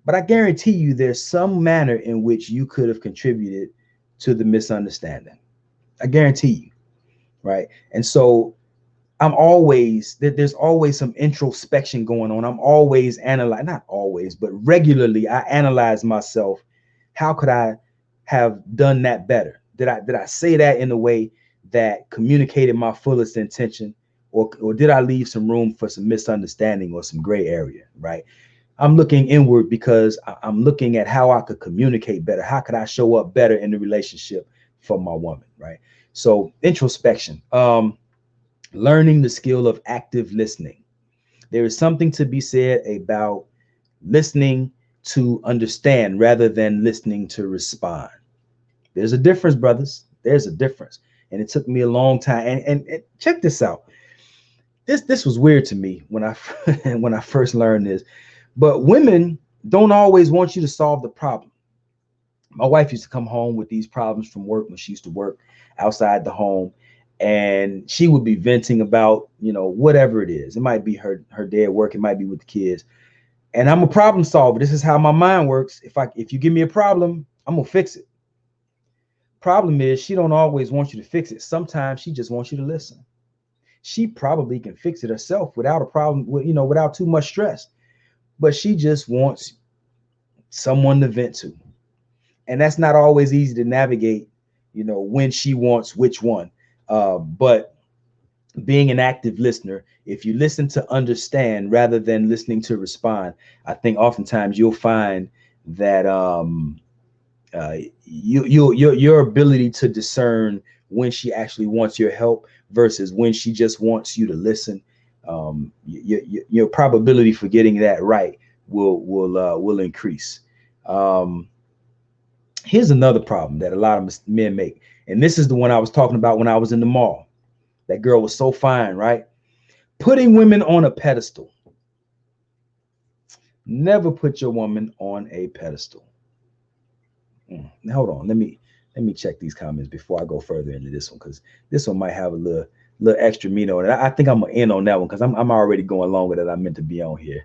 But I guarantee you there's some manner in which you could have contributed to the misunderstanding. I guarantee you, right? And so there's always some introspection going on. I'm always not always, but regularly I analyze myself. How could I have done that better? Did I say that in a way that communicated my fullest intention, or did I leave some room for some misunderstanding or some gray area, right? I'm looking inward because I'm looking at how I could communicate better. How could I show up better in the relationship for my woman, right? So introspection. Learning the skill of active listening. There is something to be said about listening to understand rather than listening to respond. There's a difference, brothers. There's a difference. And it took me a long time. And check this out. This was weird to me when I when I first learned this. But women don't always want you to solve the problem. My wife used to come home with these problems from work when she used to work outside the home, and she would be venting about, whatever it is. It might be her day at work, it might be with the kids. And I'm a problem solver. This is how my mind works. If you give me a problem, I'm gonna fix it. Problem is, she don't always want you to fix it. Sometimes she just wants you to listen. She probably can fix it herself without a problem, without too much stress. But she just wants someone to vent to. And that's not always easy to navigate, when she wants which one. But being an active listener, if you listen to understand rather than listening to respond, I think oftentimes you'll find that your ability to discern when she actually wants your help versus when she just wants you to listen, your probability for getting that right will increase. Here's another problem that a lot of men make, and this is the one I was talking about when I was in the mall. That girl was so fine, right? Putting women on a pedestal. Never put your woman on a pedestal. Hold on, let me check these comments before I go further into this one, because this one might have a little extra meat on it. I think I'm gonna end on that one because I'm already going longer than I meant to be on here.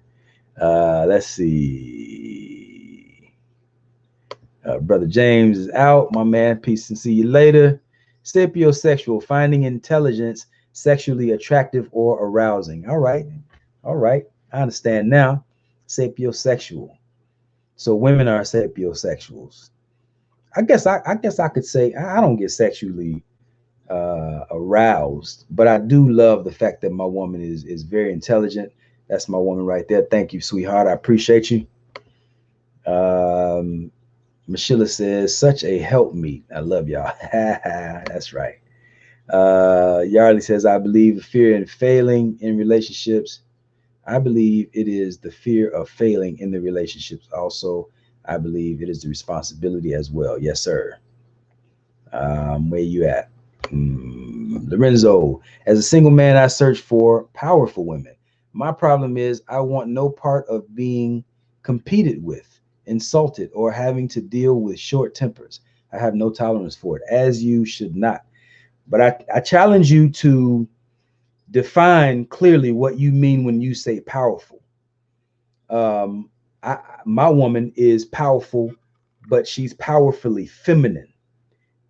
Let's see. Brother James is out, my man. Peace and see you later. Sapiosexual, finding intelligence sexually attractive or arousing. All right, I understand now. Sapiosexual. So women are sapiosexuals. I guess I could say I don't get sexually aroused, but I do love the fact that my woman is very intelligent. That's my woman right there. Thank you, sweetheart. I appreciate you. Michelle says, such a helpmeet. I love y'all. That's right. Yarley says, I believe the fear in failing in relationships. I believe it is the fear of failing in the relationships. Also, I believe it is the responsibility as well. Yes, sir. Where you at? Lorenzo, as a single man, I search for powerful women. My problem is I want no part of being competed with, insulted, or having to deal with short tempers. I have no tolerance for it, as you should not. But I challenge you to define clearly what you mean when you say powerful. My woman is powerful, but she's powerfully feminine,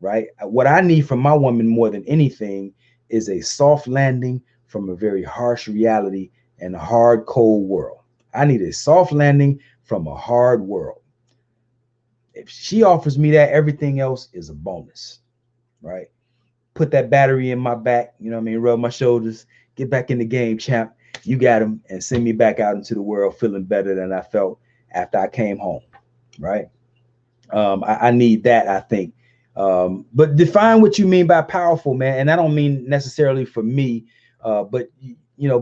right? What I need from my woman more than anything is a soft landing from a very harsh reality and a hard, cold world. I need a soft landing from a hard world. If she offers me that, everything else is a bonus, right? Put that battery in my back, rub my shoulders, get back in the game, champ. You got him, and send me back out into the world feeling better than I felt after I came home, right? I need that, I think. But define what you mean by powerful, man. And I don't mean necessarily for me, but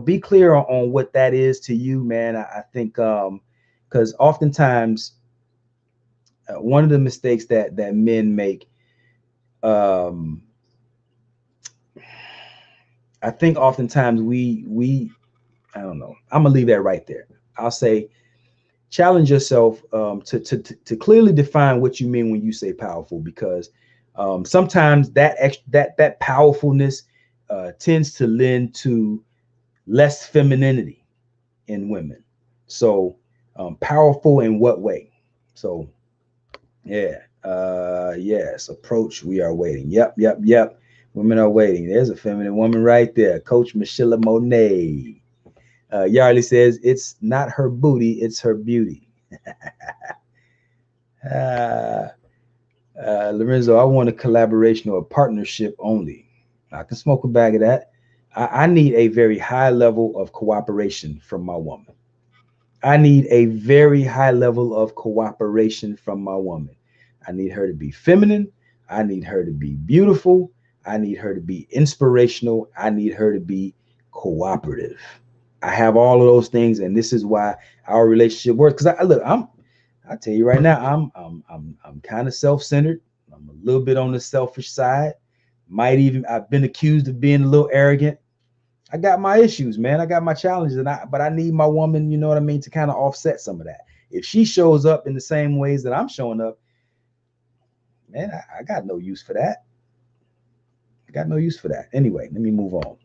be clear on what that is to you, man. I think because oftentimes one of the mistakes that men make, I think oftentimes we I don't know. I'm gonna leave that right there. I'll say challenge yourself to clearly define what you mean when you say powerful, because sometimes that powerfulness tends to lend to less femininity in women. So powerful in what way? So yeah, yes, approach. We are waiting. Yep. Women are waiting. There's a feminine woman right there. Coach Michelle Monet. Yarley says it's not her booty, it's her beauty. Lorenzo, I want a collaboration or a partnership only. I can smoke a bag of that. I need a very high level of cooperation from my woman. I need a very high level of cooperation from my woman. I need her to be feminine. I need her to be beautiful. I need her to be inspirational. I need her to be cooperative. I have all of those things, and this is why our relationship works. Because I tell you right now, I'm kind of self-centered. I'm a little bit on the selfish side. I've been accused of being a little arrogant. I got my issues, man. I got my challenges, but I need my woman, you know what I mean, to kind of offset some of that. If she shows up in the same ways that I'm showing up, man, I got no use for that. I got no use for that. Anyway, let me move on.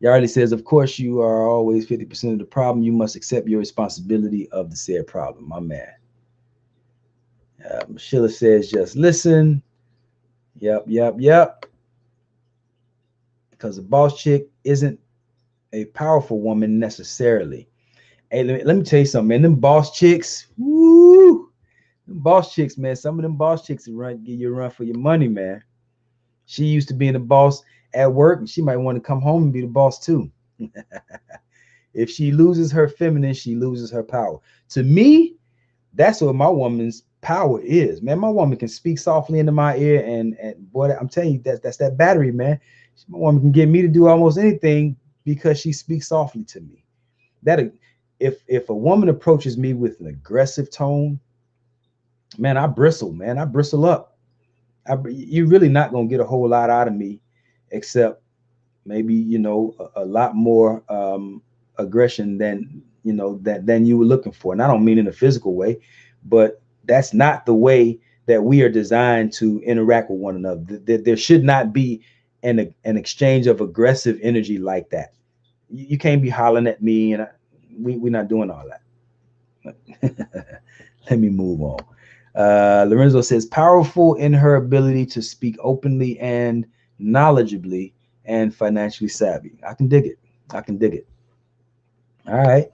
Yarley says, of course, you are always 50% of the problem. You must accept your responsibility of the said problem, my man. Sheila says, just listen. Yep. Because a boss chick isn't a powerful woman necessarily. Hey, let me tell you something, man. Them boss chicks, woo, them boss chicks, man. Some of them boss chicks give you a run for your money, man. She used to being the boss at work, and she might want to come home and be the boss too. If she loses her feminine, she loses her power. To me, that's what my woman's power is, man. My woman can speak softly into my ear, and boy, I'm telling you, that's that battery, man. My woman can get me to do almost anything because she speaks softly to me. That if a woman approaches me with an aggressive tone, man, I bristle, man. I bristle up. You're really not gonna get a whole lot out of me, except maybe, you know, a lot more aggression than, you know, than you were looking for. And I don't mean in a physical way, but that's not the way that we are designed to interact with one another. There should not be an exchange of aggressive energy like that. You can't be hollering at me, and we're not doing all that. Let me move on. Lorenzo says, powerful in her ability to speak openly and knowledgeably and financially savvy. I can dig it. I can dig it. All right.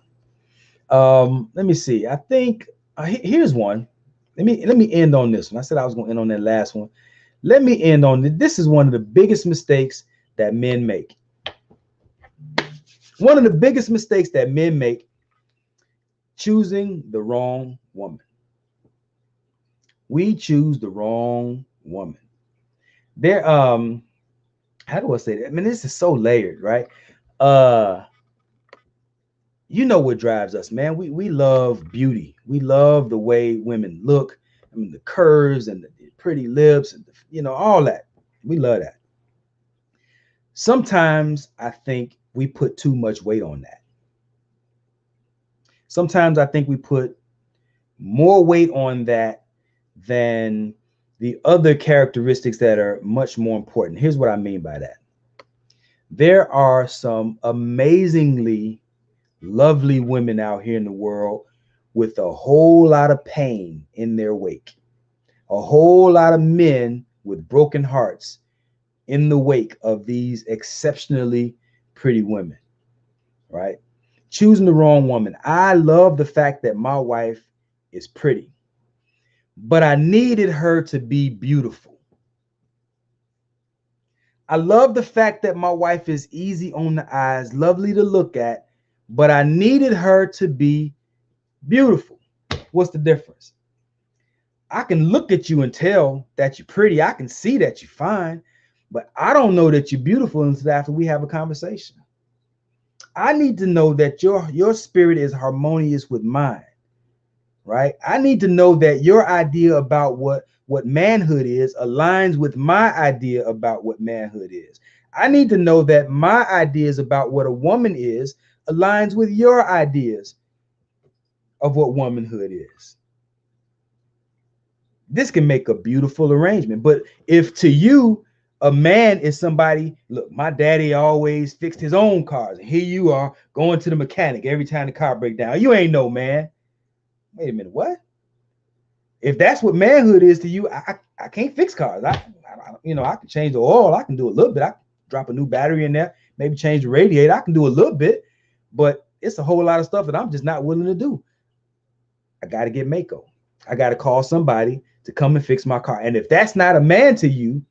Let me see. I think here's one. Let me end on this one. I said I was going to end on that last one. Let me end on this. This is one of the biggest mistakes that men make. One of the biggest mistakes that men make, choosing the wrong woman. We choose the wrong woman. There, how do I say that? I mean, this is so layered, right? You know what drives us, man. We love beauty. We love the way women look. I mean, the curves and the pretty lips and you know, all that. We love that. Sometimes I think we put too much weight on that. Sometimes I think we put more weight on that than the other characteristics that are much more important. Here's what I mean by that. There are some amazingly lovely women out here in the world with a whole lot of pain in their wake. A whole lot of men with broken hearts in the wake of these exceptionally pretty women, right? Choosing the wrong woman. I love the fact that my wife is pretty, but I needed her to be beautiful. I love the fact that my wife is easy on the eyes, lovely to look at, but I needed her to be beautiful. What's the difference? I can look at you and tell that you're pretty. I can see that you're fine, but I don't know that you're beautiful until after we have a conversation. I need to know that your spirit is harmonious with mine, right? I need to know that your idea about what manhood is aligns with my idea about what manhood is. I need to know that my ideas about what a woman is aligns with your ideas of what womanhood is. This can make a beautiful arrangement. But if to you, a man is somebody, look, my daddy always fixed his own cars, and here you are going to the mechanic every time the car breaks down. You ain't no man. Wait a minute, what? If that's what manhood is to you, I can't fix cars. I can change the oil. I can do a little bit. I can drop a new battery in there, maybe change the radiator. I can do a little bit, but it's a whole lot of stuff that I'm just not willing to do. I got to get Mako. I got to call somebody to come and fix my car. And if that's not a man to you,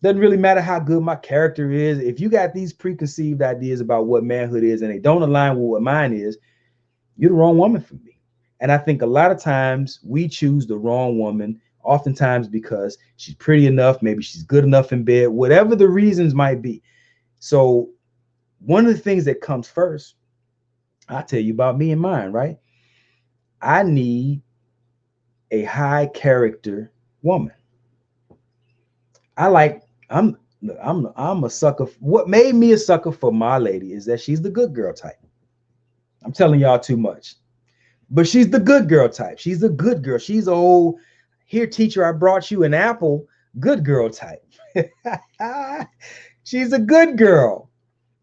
doesn't really matter how good my character is. If you got these preconceived ideas about what manhood is and they don't align with what mine is, you're the wrong woman for me. And I think a lot of times we choose the wrong woman, oftentimes because she's pretty enough, maybe she's good enough in bed, whatever the reasons might be. So one of the things that comes first, I'll tell you about me and mine, right? I need a high character woman. I like, I'm a sucker. What made me a sucker for my lady is that she's the good girl type. I'm telling y'all too much, but she's the good girl type. She's a good girl. She's a old, here, teacher, I brought you an apple, good girl type. She's a good girl.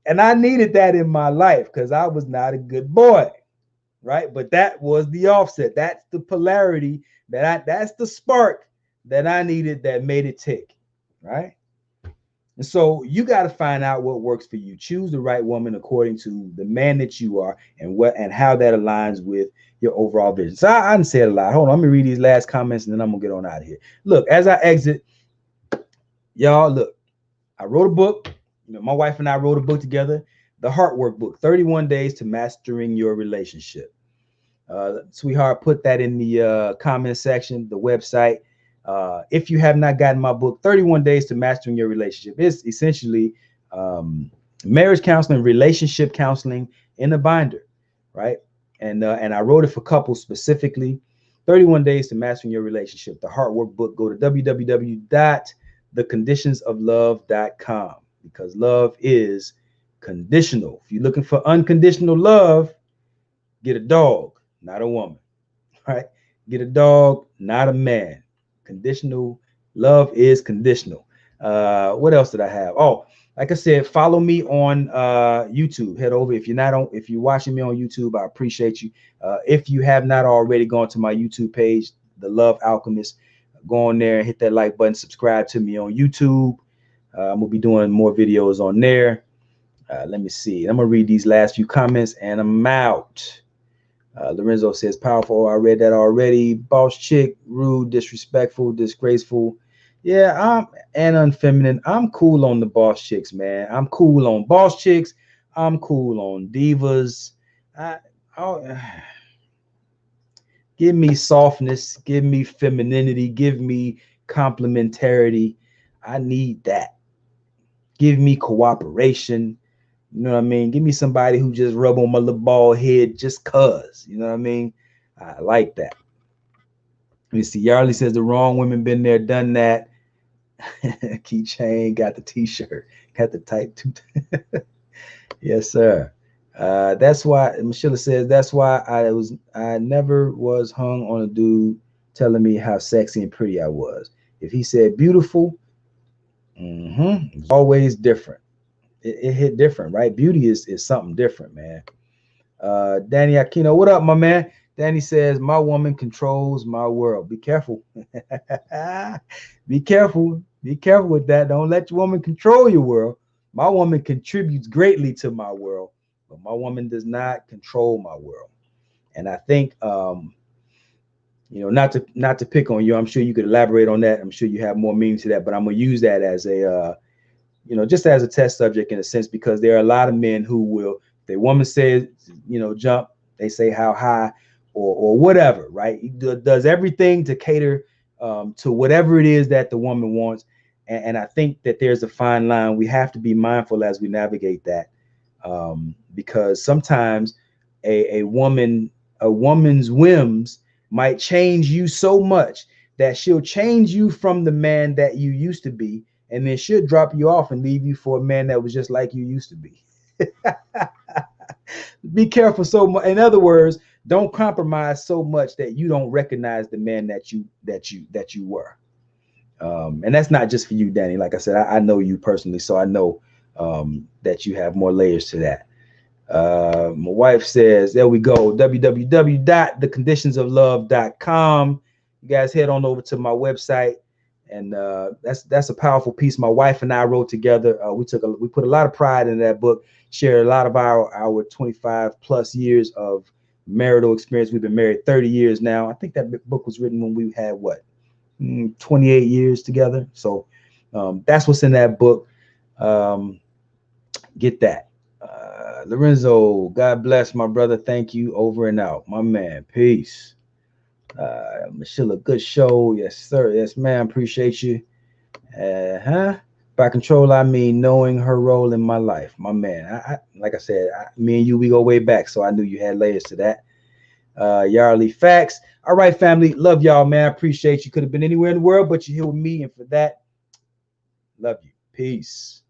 And I needed that in my life because I was not a good boy, right? But that was the offset. That's the polarity that's the spark that I needed that made it tick, right? And so you got to find out what works for you. Choose the right woman according to the man that you are and how that aligns with your overall vision. So I didn't say it a lot. Hold on, let me read these last comments and then I'm gonna get on out of here. Look, as I exit, y'all, look, I wrote a book. You know, my wife and I wrote a book together, the Heart Work book, 31 Days to Mastering Your Relationship. Sweetheart, put that in the comment section, the website. If you have not gotten my book, 31 Days to Mastering Your Relationship, it's essentially marriage counseling, relationship counseling in a binder, right? And I wrote it for couples specifically. 31 Days to Mastering Your Relationship, the Heart Work book. Go to www.theconditionsoflove.com because love is conditional. If you're looking for unconditional love, get a dog, not a woman, right? Get a dog, not a man. Conditional love is conditional. What else did I have? Oh, like I said, follow me on YouTube. Head over if you're watching me on YouTube. I appreciate you. If you have not already gone to my YouTube page, The Love Alchemist, go on there and hit that like button. Subscribe to me on YouTube. I'm gonna be doing more videos on there. Let me see. I'm gonna read these last few comments and I'm out. Lorenzo says, powerful. I read that already. Boss chick, rude, disrespectful, disgraceful. Yeah, and unfeminine. I'm cool on the boss chicks, man. I'm cool on boss chicks. I'm cool on divas. Give me softness. Give me femininity. Give me complementarity. I need that. Give me cooperation. You know what I mean? Give me somebody who just rub on my little bald head just cuz. You know what I mean? I like that. Let me see. Yarley says the wrong women been there, done that. Keychain, got the t-shirt, got the type 2. Yes, sir. That's why Michelle says that's why I never was hung on a dude telling me how sexy and pretty I was. If he said beautiful, it's always different. It hit different, right? Beauty is something different, man. Danny Aquino, what up, my man? Danny says, my woman controls my world. Be careful. Be careful. Be careful with that. Don't let your woman control your world. My woman contributes greatly to my world, but my woman does not control my world. And I think, not to pick on you. I'm sure you could elaborate on that. I'm sure you have more meaning to that, but I'm gonna use that as a just as a test subject in a sense, because there are a lot of men who will, if their woman says, jump, they say how high or whatever, right? He does everything to cater to whatever it is that the woman wants. And I think that there's a fine line. We have to be mindful as we navigate that, because sometimes a woman's whims might change you so much that she'll change you from the man that you used to be, and then she'll drop you off and leave you for a man that was just like you used to be. Be careful so much. In other words, don't compromise so much that you don't recognize the man that you were. And that's not just for you, Danny. Like I said, I know you personally, so I know that you have more layers to that. My wife says, there we go, www.theconditionsoflove.com. You guys head on over to my website. And that's a powerful piece my wife and I wrote together. We put a lot of pride in that book, shared a lot of our 25 plus years of marital experience. We've been married 30 years now. I think that book was written when we had 28 years together. So that's what's in that book. Get that. Lorenzo, God bless my brother. Thank you. Over and out, my man. Peace. Michelle, good show. Yes, sir. Yes, ma'am. Appreciate you. By control, I mean knowing her role in my life. My man, like I said, me and you, we go way back, so I knew you had layers to that. Yarly facts. All right, family. Love y'all, man. I appreciate you. Could have been anywhere in the world, but you're here with me. And for that, love you. Peace.